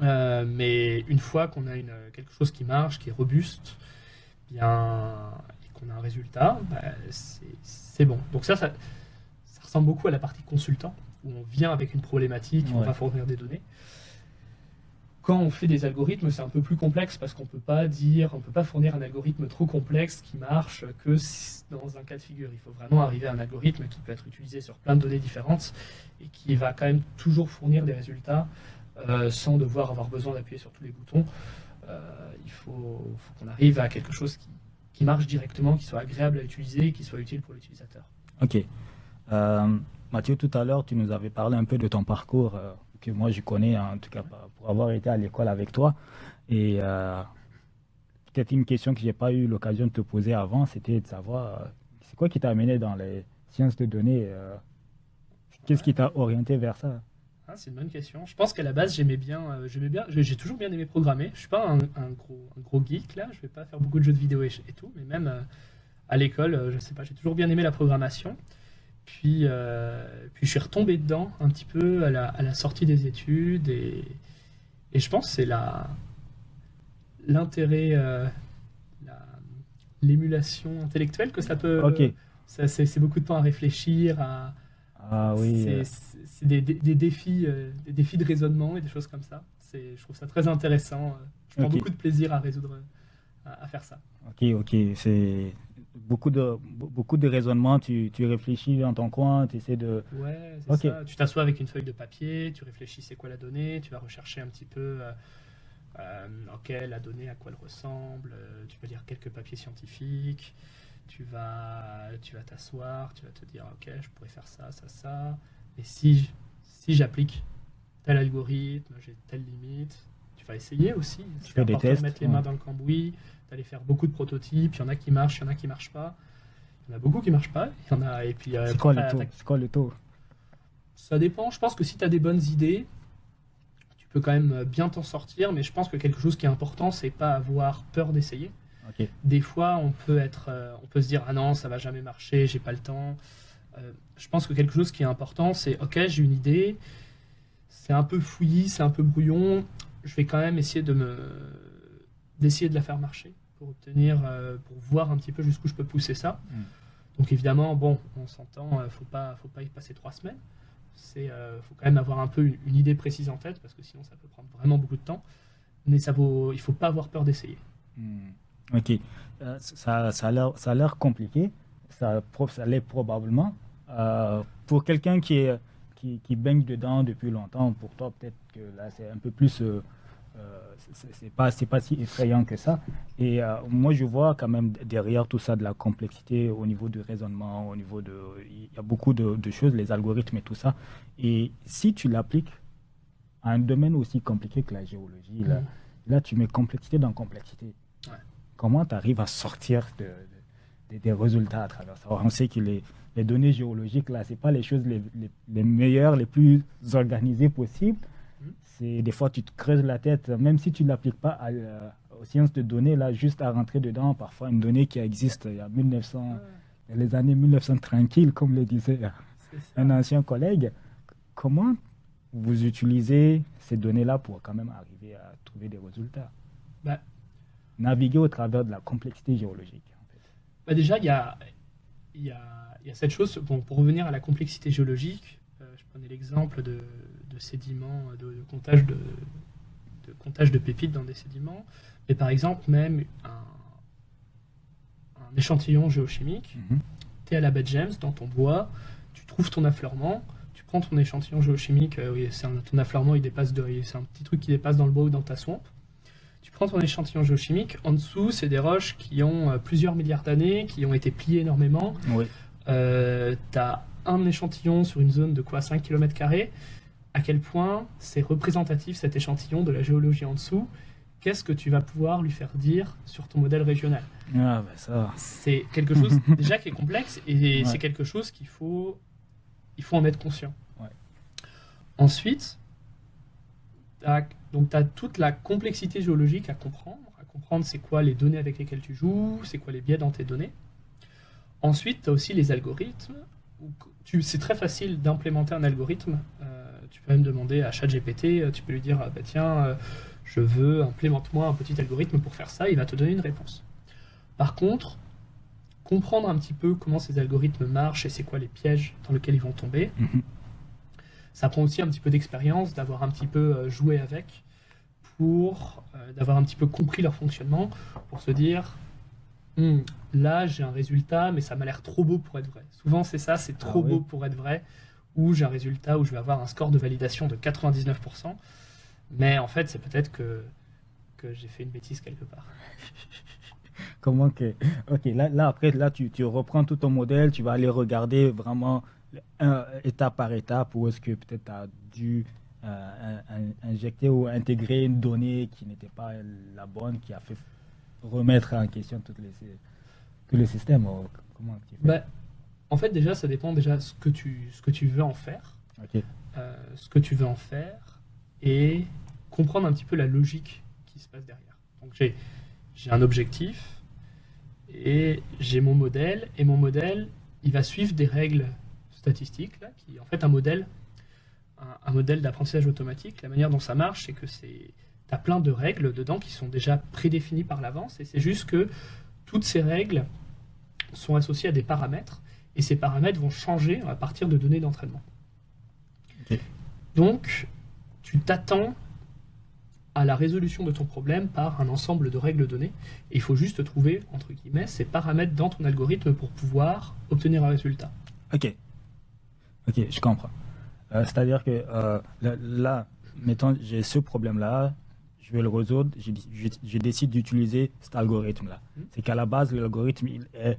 Mais une fois qu'on a quelque chose qui marche, qui est robuste, bien, et qu'on a un résultat, c'est bon. Donc ça ressemble beaucoup à la partie consultant, où on vient avec une problématique, on va fournir des données. Quand on fait des algorithmes, c'est un peu plus complexe parce qu'on peut pas fournir un algorithme trop complexe qui marche que dans un cas de figure. Il faut vraiment arriver à un algorithme qui peut être utilisé sur plein de données différentes et qui va quand même toujours fournir des résultats sans devoir avoir besoin d'appuyer sur tous les boutons. Il faut qu'on arrive à quelque chose qui marche directement, qui soit agréable à utiliser et qui soit utile pour l'utilisateur. Ok. Mathieu, tout à l'heure, tu nous avais parlé un peu de ton parcours que moi je connais, en tout cas pour avoir été à l'école avec toi. Et peut-être une question que je n'ai pas eu l'occasion de te poser avant, c'était de savoir, c'est quoi qui t'a amené dans les sciences de données Qu'est-ce qui t'a orienté vers ça? C'est une bonne question. Je pense qu'à la base, j'ai toujours bien aimé programmer. Je ne suis pas un gros geek, là. Je ne vais pas faire beaucoup de jeux de vidéo et tout, mais même à l'école, je sais pas, j'ai toujours bien aimé la programmation. Puis je suis retombé dedans un petit peu à la sortie des études et je pense que c'est l'intérêt, l'émulation intellectuelle que ça peut... C'est beaucoup de temps à réfléchir, c'est des défis de raisonnement et des choses comme ça. Je trouve ça très intéressant. Je prends beaucoup de plaisir à faire ça. Ok. C'est beaucoup de raisonnement. Tu réfléchis dans ton coin, tu essaies de... Ouais, c'est ça. Tu t'assois avec une feuille de papier, tu réfléchis c'est quoi la donnée, tu vas rechercher un petit peu la donnée, à quoi elle ressemble, tu vas lire quelques papiers scientifiques, tu vas t'asseoir, tu vas te dire ok, je pourrais faire ça, et si j'applique tel algorithme, j'ai telle limite, tu vas essayer aussi. Tu fais des tests, mettre les mains dans le cambouis, d'aller faire beaucoup de prototypes, il y en a qui marchent, il y en a qui marchent pas. Il y en a beaucoup qui marchent pas, il y en a, et puis... C'est quoi le taux? Ça dépend, je pense que si tu as des bonnes idées, tu peux quand même bien t'en sortir, mais je pense que quelque chose qui est important, c'est pas avoir peur d'essayer. Des fois, on peut se dire « Ah non, ça va jamais marcher, j'ai pas le temps ». Je pense que quelque chose qui est important, c'est « Ok, j'ai une idée, c'est un peu fouillis, c'est un peu brouillon, je vais quand même essayer d'essayer de la faire marcher pour voir un petit peu jusqu'où je peux pousser ça. » Donc évidemment, bon, on s'entend, faut pas y passer 3 semaines. Faut quand même avoir un peu une idée précise en tête, parce que sinon ça peut prendre vraiment beaucoup de temps. Mais il faut pas avoir peur d'essayer. Ok, ça a l'air compliqué, ça l'est probablement. Pour quelqu'un qui baigne dedans depuis longtemps, pour toi peut-être que là c'est un peu plus, c'est pas si effrayant que ça. Et moi je vois quand même derrière tout ça de la complexité au niveau du raisonnement, il y a beaucoup de choses, les algorithmes et tout ça. Et si tu l'appliques à un domaine aussi compliqué que la géologie, là tu mets complexité dans complexité. Comment tu arrives à sortir des résultats à travers ça? On sait que les données géologiques, là, ce n'est pas les choses les meilleures, les plus organisées possibles. Des fois, tu te creuses la tête, même si tu ne l'appliques pas aux sciences de données, là, juste à rentrer dedans, parfois une donnée qui existe il y a les années 1900 tranquilles, comme le disait un ancien collègue. Comment vous utilisez ces données-là pour quand même arriver à trouver des résultats? Naviguer au travers de la complexité géologique. En fait. Déjà, il y a cette chose, bon, pour revenir à la complexité géologique, je prenais l'exemple de sédiments, de comptage de pépites dans des sédiments, mais par exemple, même un échantillon géochimique, tu es à la baie James, dans ton bois, tu trouves ton affleurement, tu prends ton échantillon géochimique, ton affleurement, c'est un petit truc qui dépasse dans le bois ou dans ta swamp. Tu prends ton échantillon géochimique, en dessous, c'est des roches qui ont plusieurs milliards d'années, qui ont été pliées énormément. Tu as un échantillon sur une zone de 5 km². à quel point c'est représentatif cet échantillon de la géologie en dessous. Qu'est-ce que tu vas pouvoir lui faire dire sur ton modèle régional? Ah, ben ça. C'est quelque chose déjà qui est complexe et c'est quelque chose il faut en être conscient. Ouais. Ensuite, tu as toute la complexité géologique à comprendre. À comprendre c'est quoi les données avec lesquelles tu joues, c'est quoi les biais dans tes données. Ensuite, tu as aussi les algorithmes. C'est très facile d'implémenter un algorithme. Tu peux même demander à ChatGPT, tu peux lui dire tiens, je veux, implémente-moi un petit algorithme pour faire ça, il va te donner une réponse. Par contre, comprendre un petit peu comment ces algorithmes marchent et c'est quoi les pièges dans lesquels ils vont tomber, ça prend aussi un petit peu d'expérience, d'avoir un petit peu joué avec, pour d'avoir un petit peu compris leur fonctionnement, pour se dire là j'ai un résultat mais ça m'a l'air trop beau pour être vrai. Souvent c'est ça, c'est trop beau pour être vrai, ou j'ai un résultat où je vais avoir un score de validation de 99%, mais en fait c'est peut-être que j'ai fait une bêtise quelque part. Comment que... Ok, là après, là, tu reprends tout ton modèle, tu vas aller regarder vraiment étape par étape où est-ce que peut-être tu as dû injecter ou intégrer une donnée qui n'était pas la bonne, qui a fait remettre en question tout le système. Comment tu fais? En fait, déjà, ça dépend déjà ce que tu veux en faire. Ok. Ce que tu veux en faire et comprendre un petit peu la logique qui se passe derrière. Donc j'ai un objectif et j'ai mon modèle, et mon modèle, il va suivre des règles statistiques, là, qui est en fait un modèle d'apprentissage automatique. La manière dont ça marche, c'est que tu as plein de règles dedans qui sont déjà prédéfinies par l'avance, et c'est juste que toutes ces règles sont associées à des paramètres, et ces paramètres vont changer à partir de données d'entraînement. Okay. Donc, tu t'attends à la résolution de ton problème par un ensemble de règles données. Et il faut juste trouver, entre guillemets, ces paramètres dans ton algorithme pour pouvoir obtenir un résultat. Ok, je comprends. C'est-à-dire que là, mettons, j'ai ce problème-là, je vais le résoudre, je décide d'utiliser cet algorithme-là. C'est qu'à la base, l'algorithme, il est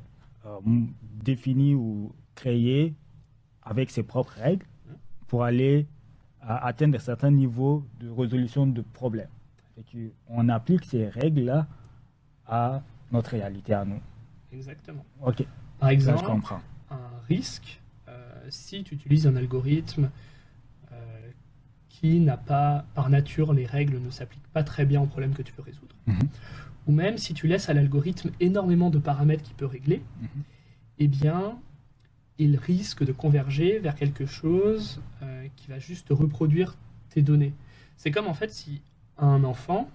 défini ou créé avec ses propres règles pour aller atteindre certains niveaux de résolution de problèmes. On applique ces règles-là à notre réalité, à nous. Exactement. Ok. Par exemple, ça, je comprends. Un risque, si tu utilises un algorithme qui n'a pas, par nature, les règles ne s'appliquent pas très bien au problème que tu veux résoudre, ou même si tu laisses à l'algorithme énormément de paramètres qu'il peut régler, eh bien, il risque de converger vers quelque chose qui va juste reproduire tes données. C'est comme en fait si un enfant,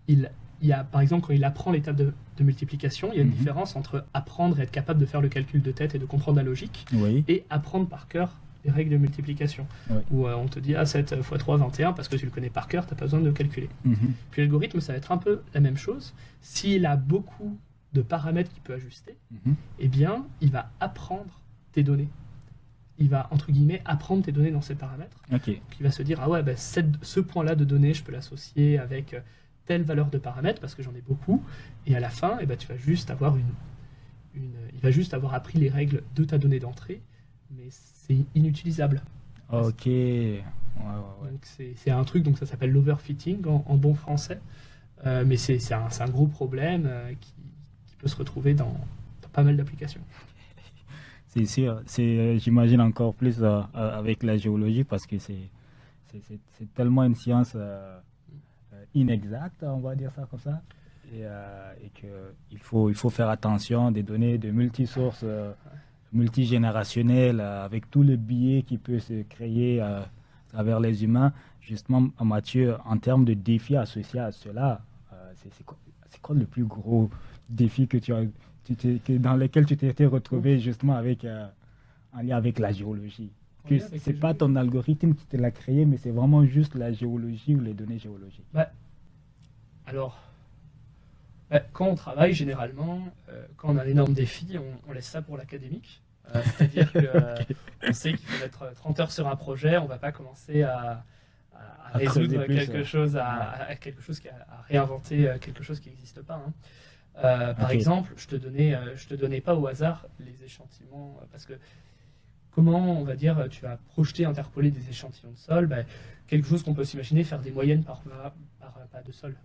il y a, par exemple, quand il apprend l'étape de multiplication, il y a une différence entre apprendre et être capable de faire le calcul de tête et de comprendre la logique, et apprendre par cœur les règles de multiplication. Où on te dit 7 x 3, 21, parce que tu le connais par cœur, tu n'as pas besoin de calculer. Puis l'algorithme, ça va être un peu la même chose. S'il a beaucoup de paramètres qu'il peut ajuster, eh bien, il va apprendre tes données. Il va, entre guillemets, apprendre tes données dans ces paramètres. Donc, il va se dire, ce point-là de données, je peux l'associer avec telle valeur de paramètres, parce que j'en ai beaucoup, et à la fin, tu vas juste avoir il va juste avoir appris les règles de ta donnée d'entrée, mais c'est inutilisable. Ok. Donc c'est un truc, donc ça s'appelle l'overfitting en bon français, mais c'est un gros problème qui peut se retrouver dans pas mal d'applications. C'est sûr, j'imagine encore plus avec la géologie, parce que c'est tellement une science inexacte, on va dire ça comme ça, et qu'il faut faire attention des données de multisources, multigénérationnelles, avec tous les biais qui peuvent se créer à travers les humains. Justement, Mathieu, en termes de défis associés à cela, c'est quoi le plus gros défi dans lequel tu t'es retrouvé justement en lien avec la géologie? Que c'est pas ton algorithme qui te l'a créé, mais c'est vraiment juste la géologie ou les données géologiques. Alors, quand on travaille, généralement, quand on a un énorme défi, on laisse ça pour l'académique. C'est-à-dire qu'on sait qu'il faut mettre 30 heures sur un projet, on ne va pas commencer à résoudre quelque chose, à réinventer quelque chose qui n'existe pas. Par exemple, je te donnais pas au hasard les échantillons, parce que comment, on va dire, tu vas projeter, interpoler des échantillons de sol, quelque chose qu'on peut s'imaginer, faire des moyennes pas de sol,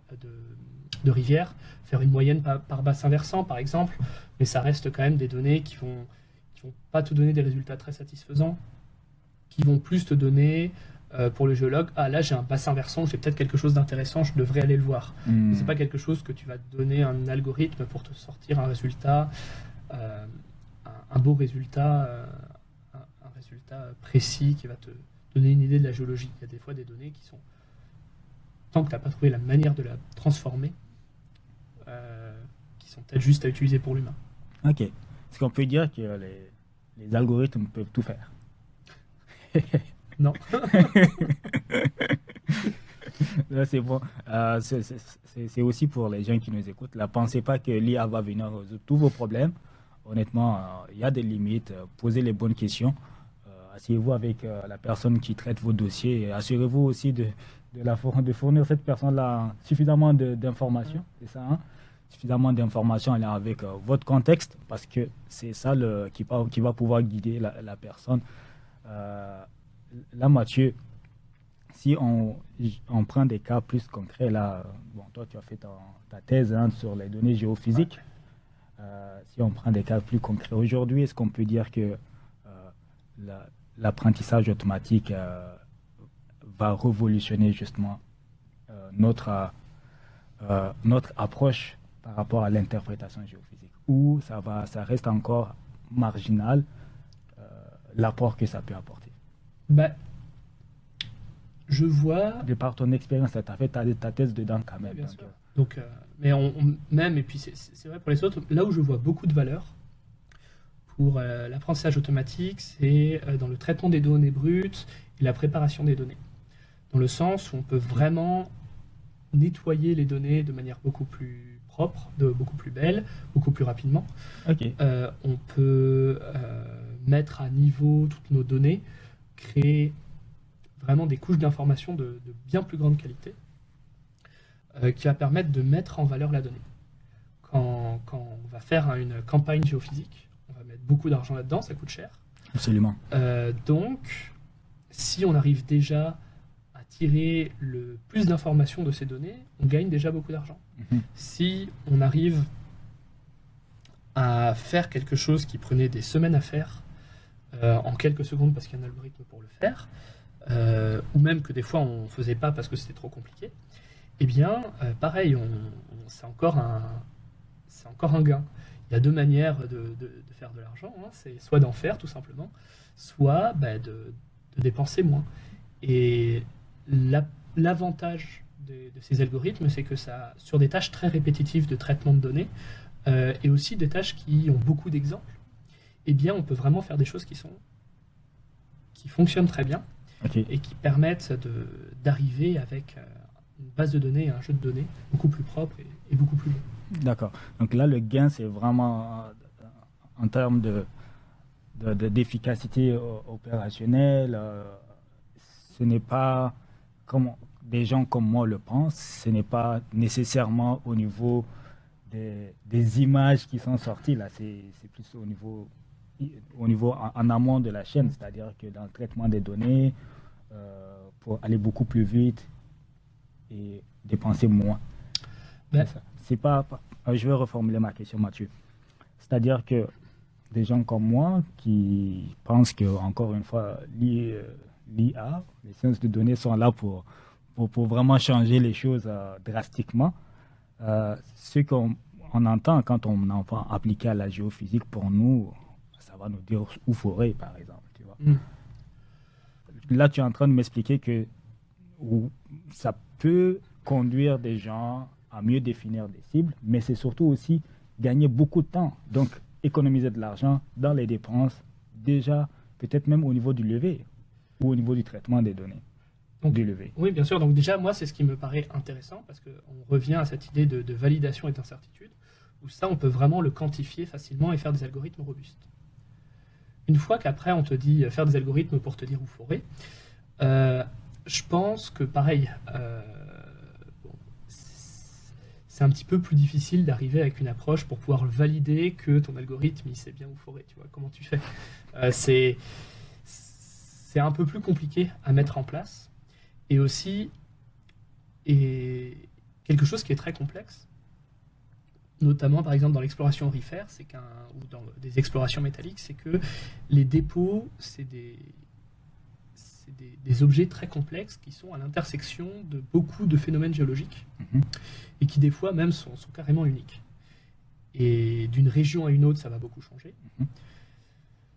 de rivière, faire une moyenne par bassin versant, par exemple, mais ça reste quand même des données qui vont pas te donner des résultats très satisfaisants, qui vont plus te donner, pour le géologue, là j'ai un bassin versant, j'ai peut-être quelque chose d'intéressant, je devrais aller le voir. Mais c'est pas quelque chose que tu vas te donner un algorithme pour te sortir un résultat, un beau résultat, un résultat précis qui va te donner une idée de la géologie. Il y a des fois des données qui sont, tant que tu n'as pas trouvé la manière de la transformer, qui sont peut-être juste à utiliser pour l'humain. Ok. Est-ce qu'on peut dire que les algorithmes peuvent tout faire? Non. Là, c'est bon. C'est aussi pour les gens qui nous écoutent. Ne pensez pas que l'IA va venir résoudre tous vos problèmes. Honnêtement, il y a des limites. Posez les bonnes questions. Asseyez-vous avec la personne qui traite vos dossiers et assurez-vous aussi de fournir cette personne-là suffisamment d'informations. C'est ça, hein? Suffisamment d'informations avec votre contexte, parce que c'est ça qui va pouvoir guider la personne. Là, Mathieu, si on prend des cas plus concrets, là, bon, toi, tu as fait ta thèse sur les données géophysiques. Si on prend des cas plus concrets aujourd'hui, est-ce qu'on peut dire que l'apprentissage automatique va révolutionner justement notre approche par rapport à l'interprétation géophysique, ou ça reste encore marginal, l'apport que ça peut apporter? Je vois... De par ton expérience, tu as fait ta thèse dedans quand même. Bien sûr. Donc, mais même, et puis c'est vrai pour les autres, là où je vois beaucoup de valeur pour l'apprentissage automatique, c'est dans le traitement des données brutes et la préparation des données. Dans le sens où on peut vraiment nettoyer les données de manière beaucoup plus propre, beaucoup plus belle, beaucoup plus rapidement. Okay. On peut mettre à niveau toutes nos données, créer vraiment des couches d'informations de bien plus grande qualité, qui va permettre de mettre en valeur la donnée. Quand on va faire une campagne géophysique, on va mettre beaucoup d'argent là-dedans, ça coûte cher. Absolument. Donc, si on arrive déjà à tirer le plus d'informations de ces données, on gagne déjà beaucoup d'argent. Mm-hmm. Si on arrive à faire quelque chose qui prenait des semaines à faire, en quelques secondes parce qu'il y a un algorithme pour le faire, ou même que des fois on ne faisait pas parce que c'était trop compliqué, eh bien, pareil, c'est encore un gain. Il y a deux manières de faire de l'argent, hein. C'est soit d'en faire tout simplement, soit de dépenser moins. Et l'avantage de ces algorithmes, c'est que ça, sur des tâches très répétitives de traitement de données, et aussi des tâches qui ont beaucoup d'exemples, eh bien, on peut vraiment faire des choses qui fonctionnent très bien, okay, et qui permettent d'arriver avec une base de données, un jeu de données beaucoup plus propre et beaucoup plus beau. D'accord. Donc là, le gain, c'est vraiment en termes d'efficacité opérationnelle. Ce n'est pas, comme des gens comme moi le pensent, ce n'est pas nécessairement au niveau des images qui sont sorties. Là, c'est plus au niveau en amont de la chaîne, c'est-à-dire que dans le traitement des données, pour aller beaucoup plus vite et dépenser moins. C'est pas, je vais reformuler ma question, Mathieu. C'est-à-dire que des gens comme moi qui pensent que, encore une fois, l'IA, les sciences de données sont là pour vraiment changer les choses drastiquement. Ce qu'on entend quand on entend appliquer à la géophysique, pour nous, ça va nous dire où forer, par exemple. Tu vois. Là, tu es en train de m'expliquer que ça peut conduire des gens à mieux définir des cibles, mais c'est surtout aussi gagner beaucoup de temps, donc économiser de l'argent dans les dépenses, déjà peut-être même au niveau du levé ou au niveau du traitement des données. Donc, du levé. Oui, bien sûr. Donc déjà, moi, c'est ce qui me paraît intéressant, parce qu'on revient à cette idée de validation et d'incertitude, où ça, on peut vraiment le quantifier facilement et faire des algorithmes robustes. Une fois qu'après, on te dit faire des algorithmes pour te dire où forer, je pense que, pareil, c'est un petit peu plus difficile d'arriver avec une approche pour pouvoir valider que ton algorithme, il sait bien où forer. Tu vois, comment tu fais c'est un peu plus compliqué à mettre en place. Et aussi, quelque chose qui est très complexe, notamment par exemple dans l'exploration aurifère, ou dans des explorations métalliques, c'est que les dépôts, c'est des objets très complexes qui sont à l'intersection de beaucoup de phénomènes géologiques et qui des fois même sont carrément uniques. Et d'une région à une autre, ça va beaucoup changer.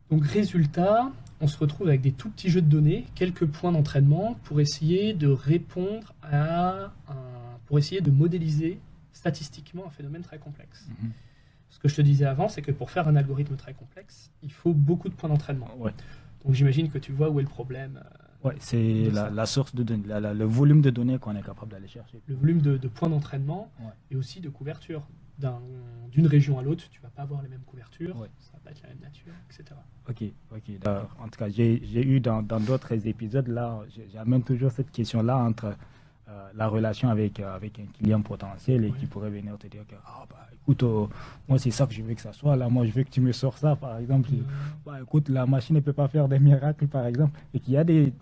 Donc résultat, on se retrouve avec des tout petits jeux de données, quelques points d'entraînement pour essayer de répondre pour essayer de modéliser statistiquement un phénomène très complexe. Ce que je te disais avant, c'est que pour faire un algorithme très complexe, il faut beaucoup de points d'entraînement. Donc j'imagine que tu vois où est le problème. C'est la source de données, le volume de données qu'on est capable d'aller chercher. Le volume de points d'entraînement et aussi de couverture. D'une région à l'autre, tu ne vas pas avoir les mêmes couvertures, ça ne va pas être la même nature, etc. Ok. En tout cas, j'ai eu dans d'autres épisodes, là, j'amène toujours cette question-là entre la relation avec un client potentiel et qui pourrait venir te dire que, écoute, moi c'est ça que je veux que ça soit, là, moi je veux que tu me sors ça, par exemple. Écoute, la machine ne peut pas faire des miracles, par exemple, et qu'il y a des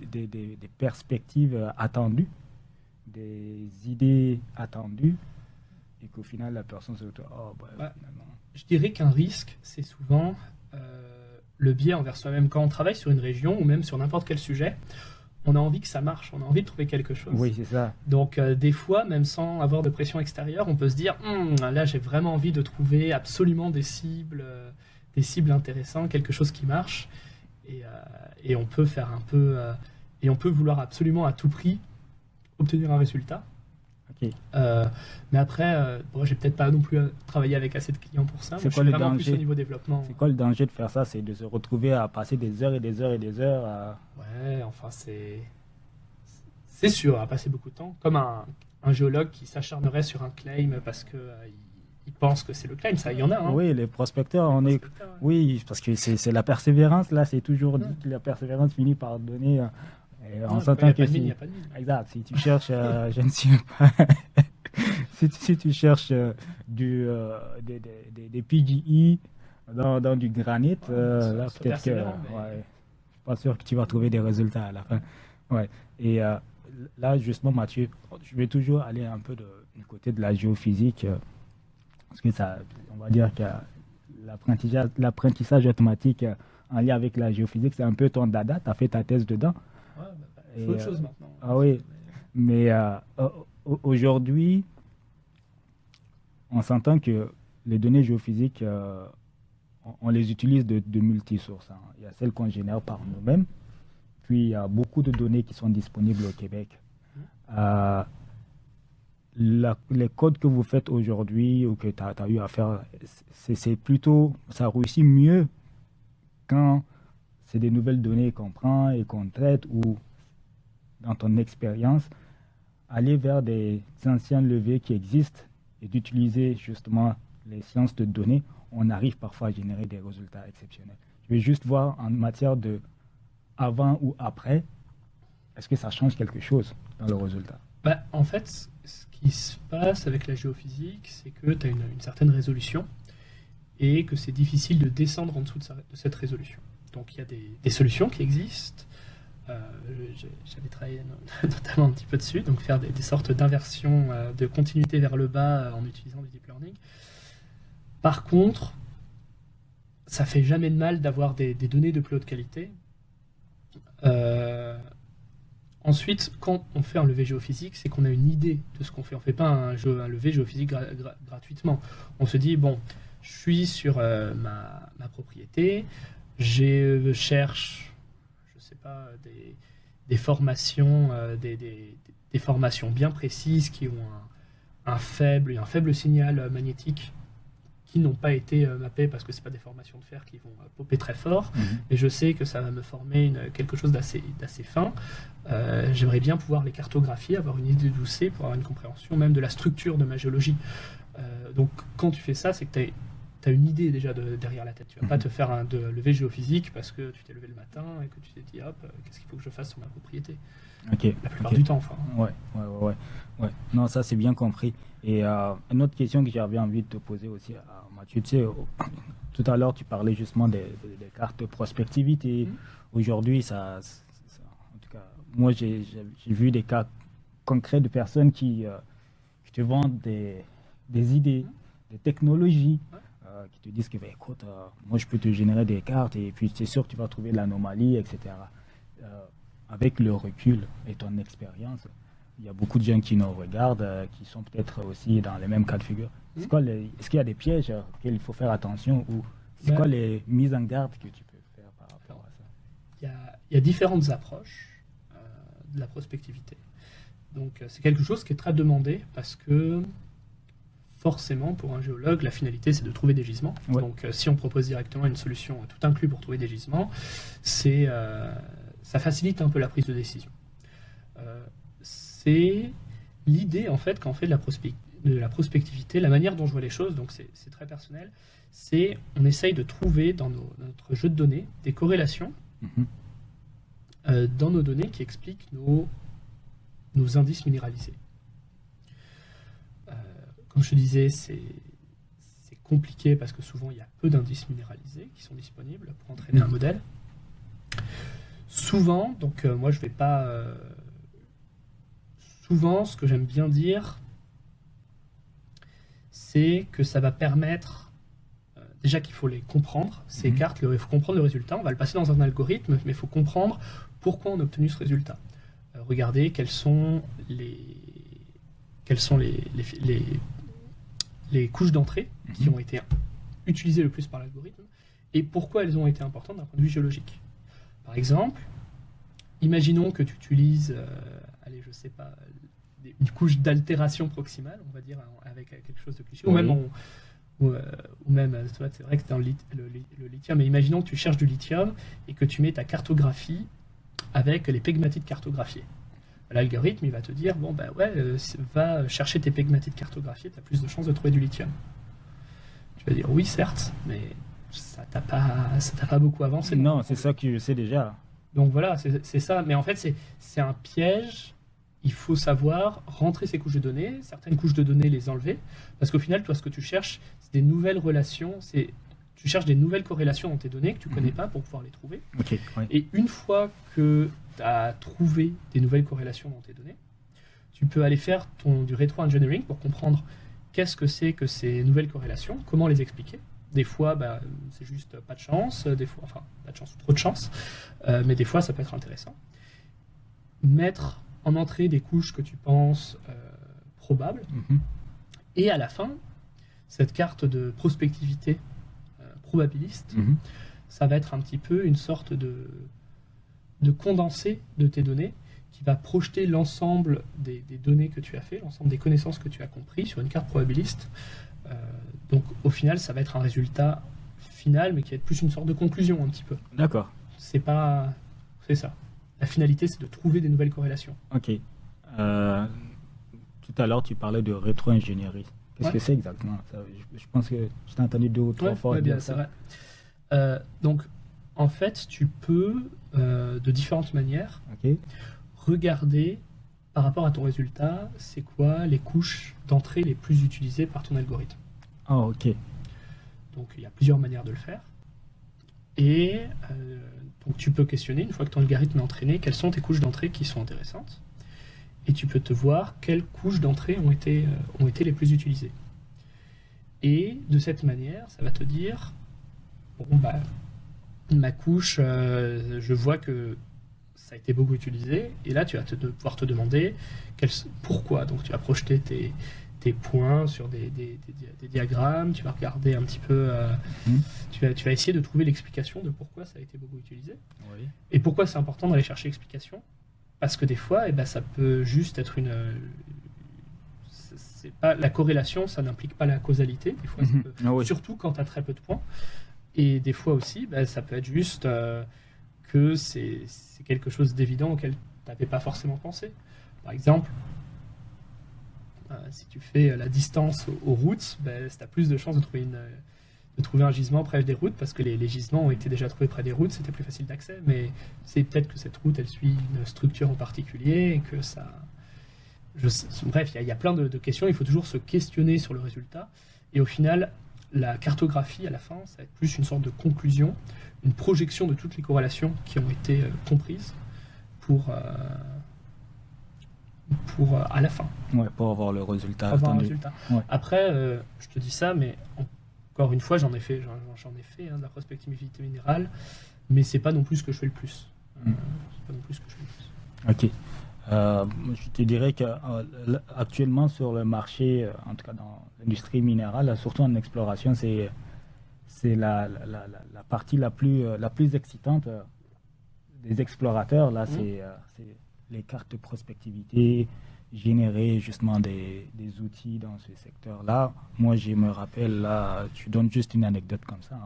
perspectives attendues, des idées attendues, et qu'au final, la personne se retrouve, je dirais qu'un risque, c'est souvent le biais envers soi-même. Quand on travaille sur une région ou même sur n'importe quel sujet, on a envie que ça marche, on a envie de trouver quelque chose. Oui, c'est ça. Donc, des fois, même sans avoir de pression extérieure, on peut se dire là, j'ai vraiment envie de trouver absolument des cibles intéressantes, quelque chose qui marche. Et on peut faire un peu. Et on peut vouloir absolument à tout prix obtenir un résultat. Mais après, j'ai peut-être pas non plus travaillé avec assez de clients pour ça. C'est quoi le danger plus au niveau développement. C'est quoi le danger de faire ça? C'est de se retrouver à passer des heures et des heures et des heures à... Ouais, enfin c'est sûr, à passer beaucoup de temps. Comme un géologue qui s'acharnerait sur un claim parce que il pense que c'est le claim, ça, il y en a. Hein. Oui, les prospecteurs, oui, parce que c'est la persévérance. Là, c'est toujours dit que la persévérance finit par donner. On s'entend que si... Exact. Si tu cherches, je ne sais pas. si tu cherches des PGE dans du granit, là peut-être que je suis pas sûr que tu vas trouver des résultats à la fin. Et là justement, Mathieu, je vais toujours aller un peu du côté de la géophysique parce que ça, on va dire que l'apprentissage automatique en lien avec la géophysique, c'est un peu ton dada. Tu as fait ta thèse dedans. C'est autre chose maintenant. Ah oui, mais aujourd'hui, on s'entend que les données géophysiques, on les utilise de multisources. Hein. Il y a celles qu'on génère par nous-mêmes, puis il y a beaucoup de données qui sont disponibles au Québec. Les codes que vous faites aujourd'hui ou que tu as eu à faire, c'est plutôt, ça réussit mieux quand c'est des nouvelles données qu'on prend et qu'on traite ou dans ton expérience, aller vers des anciens levées qui existent et d'utiliser justement les sciences de données, on arrive parfois à générer des résultats exceptionnels. Je vais juste voir en matière de avant ou après, est-ce que ça change quelque chose dans le résultat? En fait, ce qui se passe avec la géophysique, c'est que tu as une certaine résolution et que c'est difficile de descendre en dessous de cette résolution. Donc il y a des solutions qui existent. J'avais travaillé notamment un petit peu dessus, donc faire des sortes d'inversions de continuité vers le bas en utilisant du deep learning. Par contre, ça fait jamais de mal d'avoir des données de plus haute qualité. Ensuite, quand on fait un levé géophysique, c'est qu'on a une idée de ce qu'on fait. On ne fait pas un levé géophysique gratuitement. On se dit, bon, je suis sur ma propriété, je cherche des formations, des formations bien précises qui ont un faible signal magnétique qui n'ont pas été mappées parce que ce pas des formations de fer qui vont popper très fort. Et je sais que ça va me former quelque chose d'assez fin. J'aimerais bien pouvoir les cartographier, avoir une idée d'où c'est pour avoir une compréhension même de la structure de ma géologie. Donc quand tu fais ça, c'est que tu as une idée déjà derrière la tête. Tu ne vas pas te faire un lever géophysique parce que tu t'es levé le matin et que tu t'es dit, hop, qu'est-ce qu'il faut que je fasse sur ma propriété? La plupart du temps, enfin. Ouais. Non, ça, c'est bien compris. Et une autre question que j'avais envie de te poser aussi, Mathieu, tu sais, tout à l'heure, tu parlais justement des cartes de prospectivité. Aujourd'hui, ça moi, j'ai vu des cas concrets de personnes qui te vendent des idées, des technologies, qui te disent que, ben, écoute, moi, je peux te générer des cartes et puis c'est sûr que tu vas trouver de l'anomalie, etc. Avec le recul et ton expérience, il y a beaucoup de gens qui nous regardent, qui sont peut-être aussi dans les mêmes cas de figure. Est-ce qu'il y a des pièges auxquels il faut faire attention ou c'est quoi les mises en garde que tu peux faire par rapport à ça? Il y a différentes approches de la prospectivité. Donc c'est quelque chose qui est très demandé parce que forcément pour un géologue, la finalité c'est de trouver des gisements. Ouais. Donc si on propose directement une solution tout inclus pour trouver des gisements, ça facilite un peu la prise de décision. C'est l'idée en fait quand on fait de la prospectivité, la manière dont je vois les choses, donc c'est très personnel, c'est on essaye de trouver dans notre jeu de données des corrélations dans nos données qui expliquent nos indices minéralisés. Comme je te disais, c'est compliqué parce que souvent il y a peu d'indices minéralisés qui sont disponibles pour entraîner un modèle. Souvent, donc moi je vais pas... souvent, ce que j'aime bien dire, c'est que ça va permettre, déjà qu'il faut les comprendre, ces cartes, il faut comprendre le résultat, on va le passer dans un algorithme, mais il faut comprendre pourquoi on a obtenu ce résultat. Regardez quelles sont les couches d'entrée qui ont été utilisées le plus par l'algorithme et pourquoi elles ont été importantes d'un point de vue géologique. Par exemple, imaginons que tu utilises, allez, je sais pas, une couche d'altération proximale, on va dire, avec quelque chose de cliché, oui. ou même, c'est vrai que c'est dans le lithium, mais imaginons que tu cherches du lithium et que tu mets ta cartographie avec les pegmatites cartographiées. L'algorithme, il va te dire, bon, bah ouais, va chercher tes pegmatites cartographiées, tu as plus de chances de trouver du lithium. Tu vas dire, oui, certes, mais ça t'a pas beaucoup avancé. Non, c'est ça que je sais déjà. Donc voilà, c'est ça. Mais en fait, c'est un piège. Il faut savoir rentrer ces couches de données, certaines couches de données, les enlever. Parce qu'au final, toi, ce que tu cherches, c'est des nouvelles relations. Tu cherches des nouvelles corrélations dans tes données que tu ne connais pas pour pouvoir les trouver. Okay, ouais. Et une fois que tu as trouvé des nouvelles corrélations dans tes données, tu peux aller faire du rétro-engineering pour comprendre qu'est-ce que c'est que ces nouvelles corrélations, comment les expliquer. Des fois, c'est juste pas de chance, des fois, enfin, pas de chance ou trop de chance, mais des fois, ça peut être intéressant. Mettre en entrée des couches que tu penses probables, et à la fin, cette carte de prospectivité probabiliste, ça va être un petit peu une sorte de condensé de tes données qui va projeter l'ensemble des données que tu as fait, l'ensemble des connaissances que tu as compris sur une carte probabiliste. Donc au final, ça va être un résultat final, mais qui va être plus une sorte de conclusion un petit peu. D'accord. C'est ça. La finalité, c'est de trouver des nouvelles corrélations. Ok. Tout à l'heure, tu parlais de rétro-ingénierie. Qu'est-ce que c'est exactement ça, je pense que je t'ai entendu 2 ou 3 fois dire ça. C'est vrai. Donc, en fait, tu peux, de différentes manières, regarder par rapport à ton résultat, c'est quoi les couches d'entrée les plus utilisées par ton algorithme. Ah, ok. Donc, il y a plusieurs manières de le faire. Et donc, tu peux questionner, une fois que ton algorithme est entraîné, quelles sont tes couches d'entrée qui sont intéressantes. Et tu peux te voir quelles couches d'entrée ont été les plus utilisées. Et de cette manière, ça va te dire, bon, ma couche, je vois que ça a été beaucoup utilisé, et là tu vas pouvoir te demander pourquoi. Donc tu vas projeter tes points sur des diagrammes, tu vas regarder un petit peu, tu vas essayer de trouver l'explication de pourquoi ça a été beaucoup utilisé. Oui. Et pourquoi c'est important d'aller chercher l'explication. Parce que des fois, ça peut juste être c'est pas la corrélation, ça n'implique pas la causalité. Des fois, surtout quand tu as très peu de points. Et des fois aussi, ça peut être juste que c'est quelque chose d'évident auquel tu n'avais pas forcément pensé. Par exemple, si tu fais la distance aux routes, tu as plus de chances de trouver un gisement près des routes, parce que les gisements ont été déjà trouvés près des routes, c'était plus facile d'accès, mais c'est peut-être que cette route, elle suit une structure en particulier, et que ça... Bref, il y a plein de questions, il faut toujours se questionner sur le résultat, et au final, la cartographie, à la fin, ça va être plus une sorte de conclusion, une projection de toutes les corrélations qui ont été comprises, pour à la fin. Ouais, pour avoir le résultat. Ouais. Après, je te dis ça, mais encore une fois, j'en ai fait de la prospectivité minérale, mais c'est pas non plus ce que je fais le plus. Ok. Je te dirais qu'actuellement sur le marché, en tout cas dans l'industrie minérale, surtout en exploration, c'est la partie la plus excitante des explorateurs. Là, c'est les cartes de prospectivité, générer justement des outils dans ce secteur-là. Moi, je me rappelle, là, tu donnes juste une anecdote comme ça.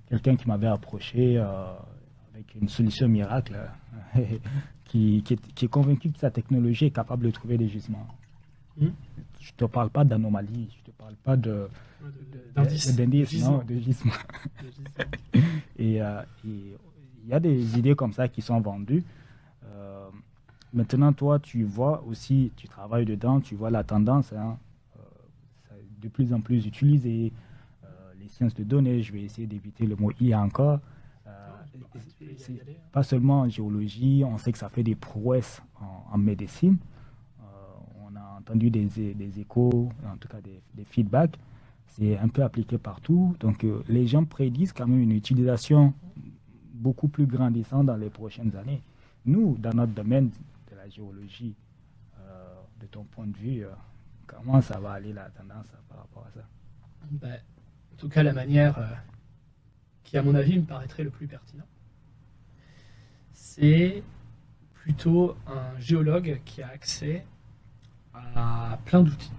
Quelqu'un qui m'avait approché avec une solution miracle qui est convaincu que sa technologie est capable de trouver des gisements. Je ne te parle pas d'anomalie, je ne te parle pas d'indices, non, de gisements. Et il y a des idées comme ça qui sont vendues. Maintenant, toi, tu vois aussi, tu travailles dedans, tu vois la tendance, ça est de plus en plus utilisé. Les sciences de données, je vais essayer d'éviter le mot IA encore. Pas seulement en géologie, on sait que ça fait des prouesses en médecine. On a entendu des échos, en tout cas des feedbacks. C'est un peu appliqué partout. Donc, les gens prédisent quand même une utilisation beaucoup plus grandissante dans les prochaines années. Nous, dans notre domaine de la géologie, de ton point de vue, comment ça va aller la tendance par rapport à ça? En tout cas, la manière qui, à mon avis, me paraîtrait le plus pertinent, c'est plutôt un géologue qui a accès à plein d'outils.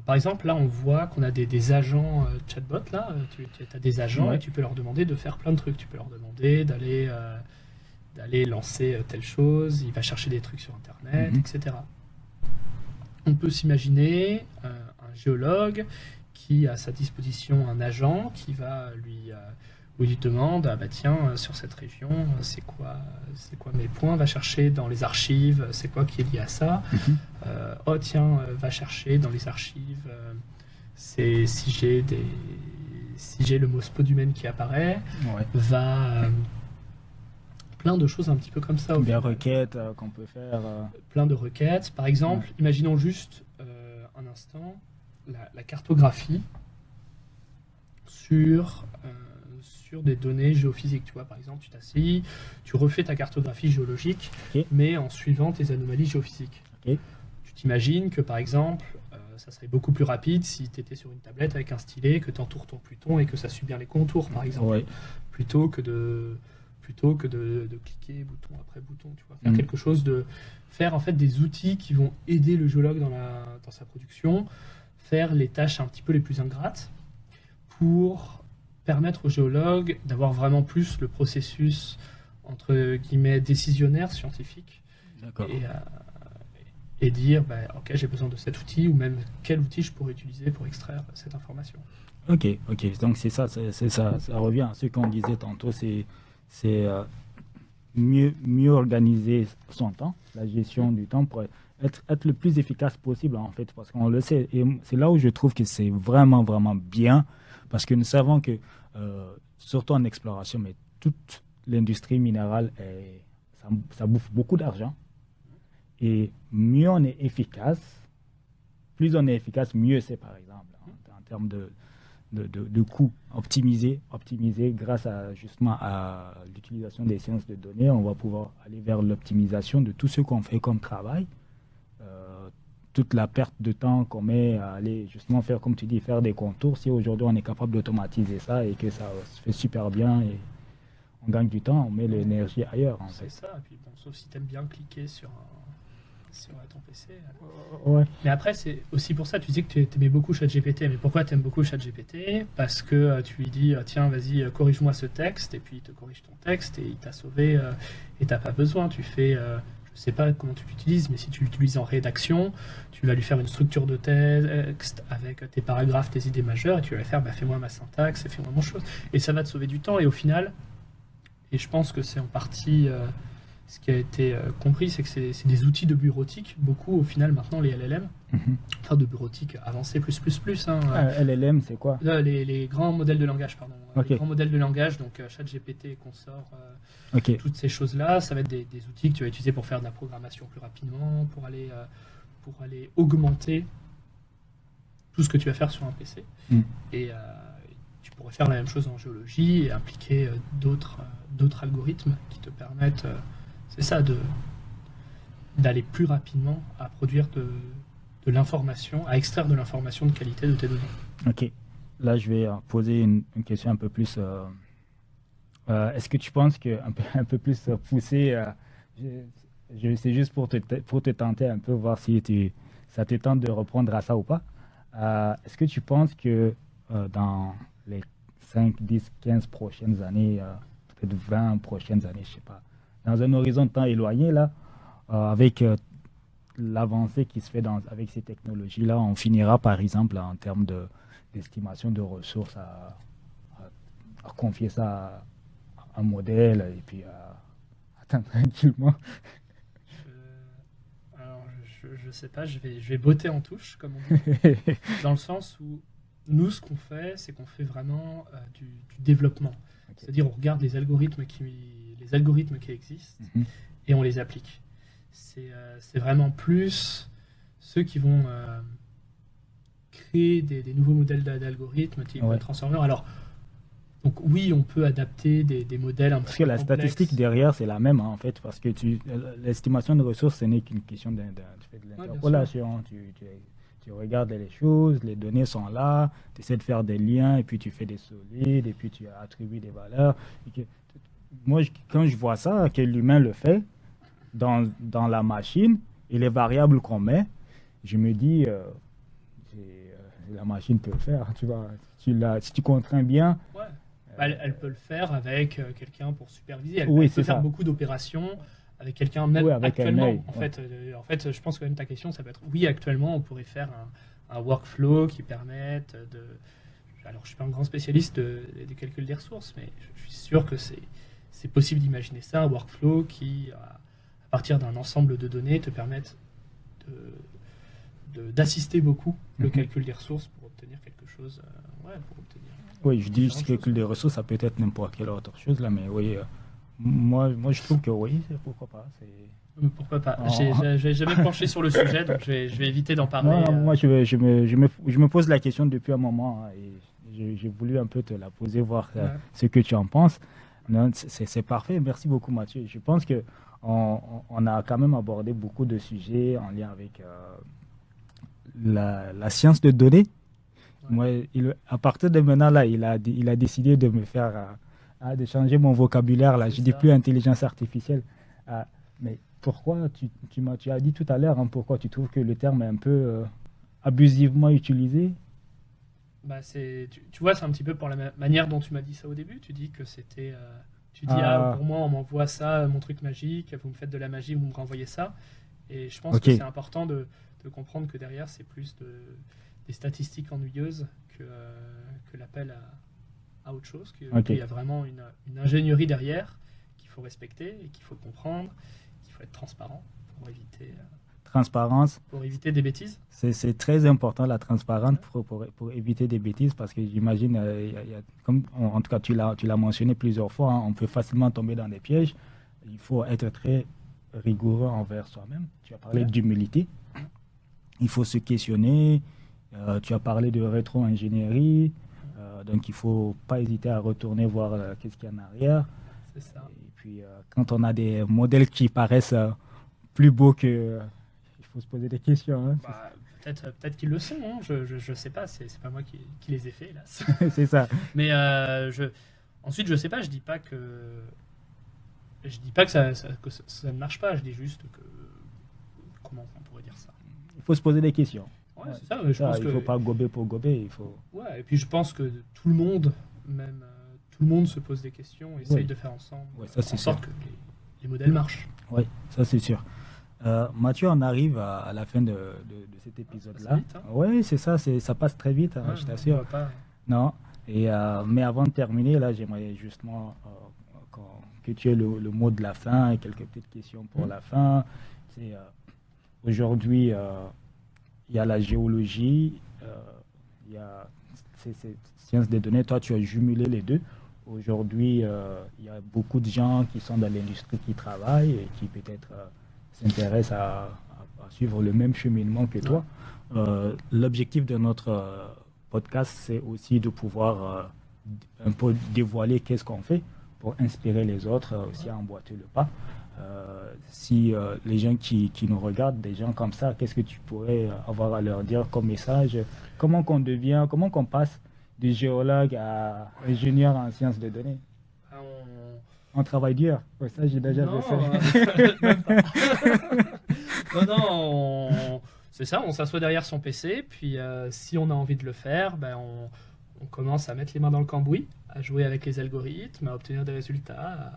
Par exemple, là, on voit qu'on a des agents chatbot. Là, tu as des agents et tu peux leur demander de faire plein de trucs. Tu peux leur demander d'aller lancer telle chose. Il va chercher des trucs sur Internet, etc. On peut s'imaginer un géologue qui a à sa disposition un agent qui va lui demande tiens, sur cette région, c'est quoi mes points, va chercher dans les archives, c'est quoi qui est lié à ça. Va chercher dans les archives, si j'ai le mot spodumène qui apparaît, plein de choses un petit peu comme ça. Des requêtes qu'on peut faire. Plein de requêtes. Par exemple, imaginons juste un instant la cartographie sur des données géophysiques. Tu vois, par exemple, tu t'assis, tu refais ta cartographie géologique, mais en suivant tes anomalies géophysiques. Tu t'imagines que, par exemple, ça serait beaucoup plus rapide si tu étais sur une tablette avec un stylet, que tu entoures ton Pluton et que ça suit bien les contours, par exemple, plutôt que de cliquer bouton après bouton. Tu vois, faire quelque chose faire en fait des outils qui vont aider le géologue dans sa production, faire les tâches un petit peu les plus ingrates pour permettre aux géologues d'avoir vraiment plus le processus entre guillemets décisionnaire scientifique et dire ok, j'ai besoin de cet outil ou même quel outil je pourrais utiliser pour extraire cette information. Ok, donc c'est ça revient à ce qu'on disait tantôt, c'est mieux organiser son temps, la gestion du temps pour être le plus efficace possible en fait, parce qu'on le sait, et c'est là où je trouve que c'est vraiment vraiment bien, parce que nous savons que surtout en exploration, mais toute l'industrie minérale ça bouffe beaucoup d'argent, et mieux on est efficace, plus on est efficace, mieux c'est, par exemple en termes de coûts optimisés grâce justement à l'utilisation des sciences de données. On va pouvoir aller vers l'optimisation de tout ce qu'on fait comme travail. Toute la perte de temps qu'on met à aller justement faire, comme tu dis, faire des contours. Si aujourd'hui on est capable d'automatiser ça et que ça se fait super bien et on gagne du temps, on met l'énergie ailleurs. C'est ça, et puis sauf si tu aimes bien cliquer sur ton PC. Mais après, c'est aussi pour ça, tu dis que tu aimais beaucoup ChatGPT. Mais pourquoi tu aimes beaucoup ChatGPT? Parce que tu lui dis, tiens, vas-y, corrige-moi ce texte, et puis il te corrige ton texte, et il t'a sauvé, et tu n'as pas besoin. Tu fais, je ne sais pas comment tu l'utilises, mais si tu l'utilises en rédaction, tu vas lui faire une structure de texte avec tes paragraphes, tes idées majeures, et tu vas lui faire, fais-moi ma syntaxe, et fais-moi mon chose. Et ça va te sauver du temps, et au final, et je pense que c'est en partie ce qui a été compris, c'est que c'est des outils de bureautique, beaucoup au final maintenant les LLM, enfin de bureautique avancée plus. Hein, LLM, c'est quoi? Les grands modèles de langage, pardon. Okay. Les grands modèles de langage, donc ChatGPT et consorts, toutes ces choses-là, ça va être des outils que tu vas utiliser pour faire de la programmation plus rapidement, pour aller augmenter tout ce que tu vas faire sur un PC. Et tu pourrais faire la même chose en géologie et appliquer d'autres algorithmes qui te permettent, c'est ça, d'aller plus rapidement à produire de l'information, à extraire de l'information de qualité de tes données. Ok. Là, je vais poser une question un peu plus. Est-ce que tu penses un peu plus poussé, c'est juste pour te tenter un peu, voir si ça te tente de reprendre à ça ou pas. Est-ce que tu penses que dans les 5, 10, 15 prochaines années, peut-être 20 prochaines années, je sais pas, dans un horizon de temps éloigné, là, avec l'avancée qui se fait avec ces technologies-là, on finira par exemple en termes d'estimation de ressources à confier ça à un modèle et puis à atteindre tranquillement. Alors, je sais pas, je vais botter en touche, comme on dit, dans le sens où nous, ce qu'on fait, c'est qu'on fait vraiment du développement. Okay. C'est-à-dire, on regarde les algorithmes qui existent et on les applique. C'est vraiment plus ceux qui vont créer des nouveaux modèles d'algorithmes type Transformer. Alors, donc oui, on peut adapter des modèles un parce peu que la complexes. Statistique derrière, c'est la même, hein, en fait, parce que l'estimation de ressources, ce n'est qu'une question de l'interpolation. Tu regardes les choses, les données sont là, tu essaies de faire des liens, et puis tu fais des solides, et puis tu attribues des valeurs. Moi, quand je vois ça, que l'humain le fait dans la machine, et les variables qu'on met, je me dis, la machine peut le faire, tu vois. Si tu contrains bien... Ouais. Elle peut le faire avec quelqu'un pour superviser. Elle peut faire beaucoup d'opérations avec quelqu'un, même actuellement. En fait, je pense que même ta question, ça peut être oui, actuellement, on pourrait faire un workflow qui permette de. Alors, je ne suis pas un grand spécialiste du calcul des ressources, mais je suis sûr que c'est possible d'imaginer ça, un workflow qui, à partir d'un ensemble de données, te permette d'assister beaucoup le calcul des ressources pour obtenir quelque chose. Oui, je dis que calcul des ressources, ça peut être n'importe quelle autre chose, là, mais oui, moi je trouve que oui, pourquoi pas. Pourquoi pas. Je vais jamais pencher sur le sujet, donc je vais éviter d'en parler. Non, moi, je me pose la question depuis un moment, hein, et j'ai voulu un peu te la poser, voir ce que tu en penses. C'est parfait, merci beaucoup Mathieu. Je pense qu'on a quand même abordé beaucoup de sujets en lien avec la science de données. Moi, à partir de maintenant, là, il a décidé de me faire, de changer mon vocabulaire. Là, je dis plus intelligence artificielle. Mais pourquoi, tu as dit tout à l'heure, hein, pourquoi tu trouves que le terme est un peu abusivement utilisé? Bah, tu vois, c'est un petit peu pour la manière dont tu m'as dit ça au début. Tu dis que c'était... pour moi, on m'envoie ça, mon truc magique, vous me faites de la magie, vous me renvoyez ça. Et je pense que c'est important de comprendre que derrière, c'est plus des statistiques ennuyeuses que l'appel à autre chose. Il y a vraiment une ingénierie derrière qu'il faut respecter et qu'il faut comprendre, qu'il faut être transparent pour éviter... Transparence. Pour éviter des bêtises. C'est très important, la transparence, pour éviter des bêtises, parce que j'imagine, comme en tout cas tu l'as mentionné plusieurs fois, hein, on peut facilement tomber dans des pièges. Il faut être très rigoureux envers soi-même. Tu as parlé d'humilité. Il faut se questionner. Tu as parlé de rétro-ingénierie. Donc il ne faut pas hésiter à retourner voir qu'est-ce qu'il y a en arrière. C'est ça. Et puis quand on a des modèles qui paraissent plus beaux que... il faut se poser des questions. Hein. Bah, peut-être qu'ils le sont, hein. Je sais pas, c'est pas moi qui les ai faits, hélas. C'est ça. Mais ensuite, je sais pas, je dis pas que ça ne marche pas, je dis juste que... Comment on pourrait dire ça? Il faut se poser des questions. Ouais, c'est ça. Je pense il ne faut pas gober pour gober. Il faut... Ouais, et puis je pense que tout le monde, même tout le monde se pose des questions et essaye de faire ensemble en sorte que les modèles marchent. Oui, ça c'est sûr. Mathieu, on arrive à la fin de cet épisode-là. Hein. Oui, c'est ça, ça passe très vite, je t'assure. Non. Et, mais avant de terminer, là, j'aimerais justement que tu aies le mot de la fin et quelques petites questions pour la fin. Aujourd'hui, il y a la géologie, il y a ces sciences des données. Toi, tu as jumelé les deux. Aujourd'hui, il y a beaucoup de gens qui sont dans l'industrie qui travaillent et qui peut-être s'intéressent à suivre le même cheminement que toi. L'objectif de notre podcast, c'est aussi de pouvoir un peu dévoiler qu'est-ce qu'on fait pour inspirer les autres aussi à emboîter le pas. Si les gens qui nous regardent, des gens comme ça, qu'est-ce que tu pourrais avoir à leur dire comme message? Comment qu'on passe de géologue à ingénieur en sciences de données? On travaille dur. Ouais, ça, j'ai déjà fait ça. Non, c'est ça, on s'assoit derrière son PC, puis si on a envie de le faire, on commence à mettre les mains dans le cambouis, à jouer avec les algorithmes, à obtenir des résultats,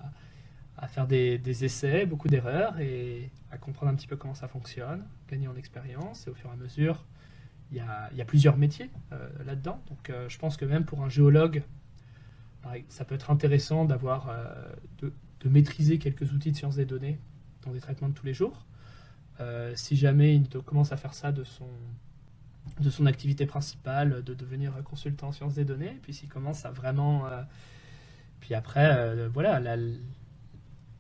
à faire des essais, beaucoup d'erreurs, et à comprendre un petit peu comment ça fonctionne, gagner en expérience, et au fur et à mesure, il y a plusieurs métiers là-dedans. Donc je pense que même pour un géologue, ça peut être intéressant d'avoir de maîtriser quelques outils de sciences des données dans des traitements de tous les jours. Si jamais il commence à faire ça de son activité principale, de devenir consultant en sciences des données, et puis s'il commence à vraiment... puis après, voilà,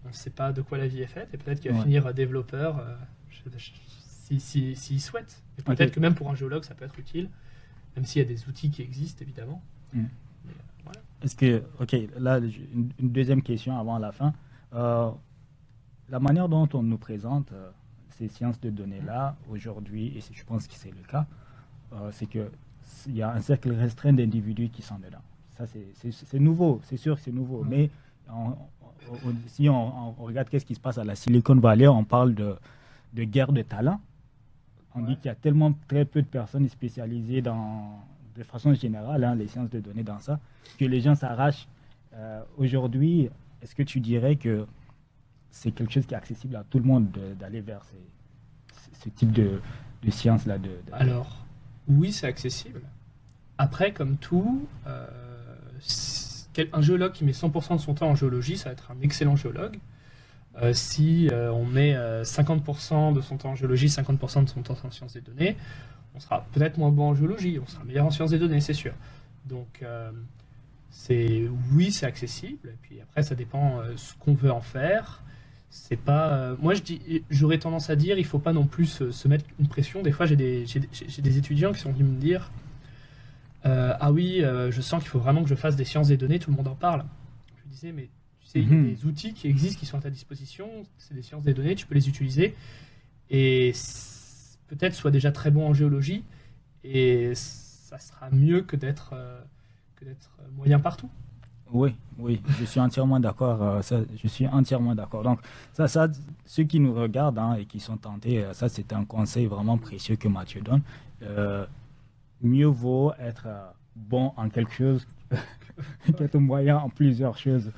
on ne sait pas de quoi la vie est faite, et peut-être qu'il va finir développeur s'il souhaite. Et peut-être que même pour un géologue, ça peut être utile, même s'il y a des outils qui existent, évidemment. Mais, voilà. Est-ce que, là, une deuxième question avant la fin. La manière dont on nous présente ces sciences de données-là, aujourd'hui, et je pense que c'est le cas, c'est qu'il y a un cercle restreint d'individus qui sont dedans. Ça, c'est nouveau, c'est sûr que c'est nouveau. Mais si on regarde qu'est-ce qui se passe à la Silicon Valley, on parle de guerre de talent. On dit qu'il y a tellement très peu de personnes spécialisées de façon générale, les sciences de données dans ça, que les gens s'arrachent. Aujourd'hui, est-ce que tu dirais que c'est quelque chose qui est accessible à tout le monde d'aller vers ce type de sciences-là Alors, oui, c'est accessible. Après, comme tout, un géologue qui met 100% de son temps en géologie, ça va être un excellent géologue. Si on met 50% de son temps en géologie, 50% de son temps en sciences des données, on sera peut-être moins bon en géologie, on sera meilleur en sciences des données, c'est sûr. Donc, oui, c'est accessible. Et puis après, ça dépend ce qu'on veut en faire. C'est pas. Moi, j'aurais tendance à dire, il faut pas non plus se mettre une pression. Des fois, j'ai des étudiants qui sont venus me dire, ah oui, je sens qu'il faut vraiment que je fasse des sciences des données. Tout le monde en parle. Je disais, mais tu sais, il y a des outils qui existent, qui sont à ta disposition. C'est des sciences des données, tu peux les utiliser. Et peut-être sois déjà très bon en géologie, et ça sera mieux que d'être moyen partout. Oui, je suis entièrement d'accord. Je suis entièrement d'accord. Donc, ça, ceux qui nous regardent et qui sont tentés, ça, c'est un conseil vraiment précieux que Mathieu donne. Mieux vaut être bon en quelque chose qu'être moyen en plusieurs choses.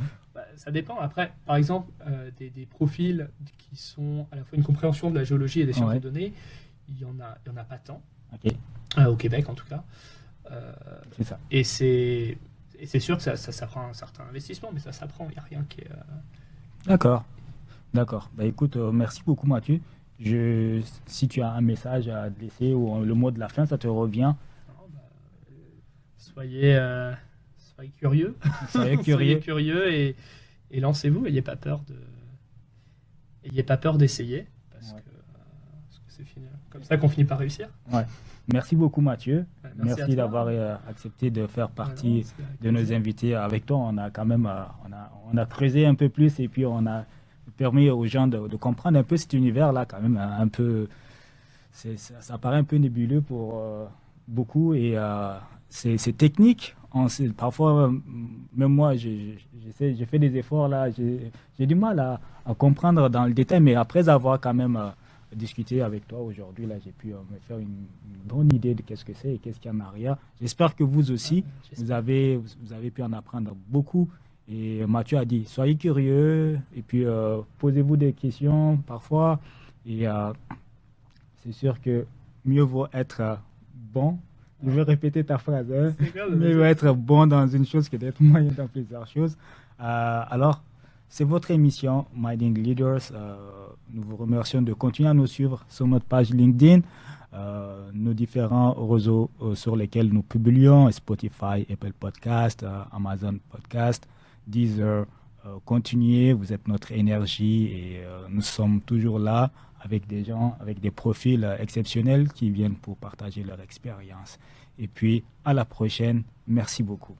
Ça dépend. Après, par exemple, des profils qui sont à la fois une compréhension de la géologie et des sciences de données, il y en a pas tant. Au Québec, en tout cas. C'est ça. Et c'est sûr que ça prend un certain investissement, mais ça s'apprend. Il n'y a rien qui est... D'accord. Écoute, merci beaucoup, Mathieu. Si tu as un message à laisser ou le mot de la fin, ça te revient. Soyez curieux. Soyez curieux et lancez-vous. N'ayez pas peur d'essayer, parce que c'est comme ça qu'on finit par réussir. Ouais. Merci beaucoup, Mathieu. Merci d'avoir accepté de faire partie de nos invités. Avec toi, on a quand même on a creusé un peu plus, et puis on a permis aux gens de comprendre un peu cet univers-là, quand même un peu. Ça paraît un peu nébuleux pour beaucoup, et c'est technique. Parfois, même moi, j'ai fait des efforts là. J'ai du mal à comprendre dans le détail, mais après avoir quand même discuté avec toi aujourd'hui, là, j'ai pu me faire une bonne idée de qu'est-ce que c'est et qu'est-ce qu'il y a en arrière. J'espère que vous aussi, vous avez pu en apprendre beaucoup. Et Mathieu a dit, soyez curieux, et puis posez-vous des questions parfois. Et c'est sûr que mieux vaut être bon. Je vais répéter ta phrase. Mieux vaut être bon dans une chose que d'être moyen dans plusieurs choses. Alors, C'est votre émission Minding Leaders. Nous vous remercions de continuer à nous suivre sur notre page LinkedIn, nos différents réseaux sur lesquels nous publions, Spotify, Apple Podcast, Amazon Podcast, Deezer. Continuez, vous êtes notre énergie et nous sommes toujours là avec des gens, avec des profils exceptionnels qui viennent pour partager leur expérience. Et puis, à la prochaine. Merci beaucoup.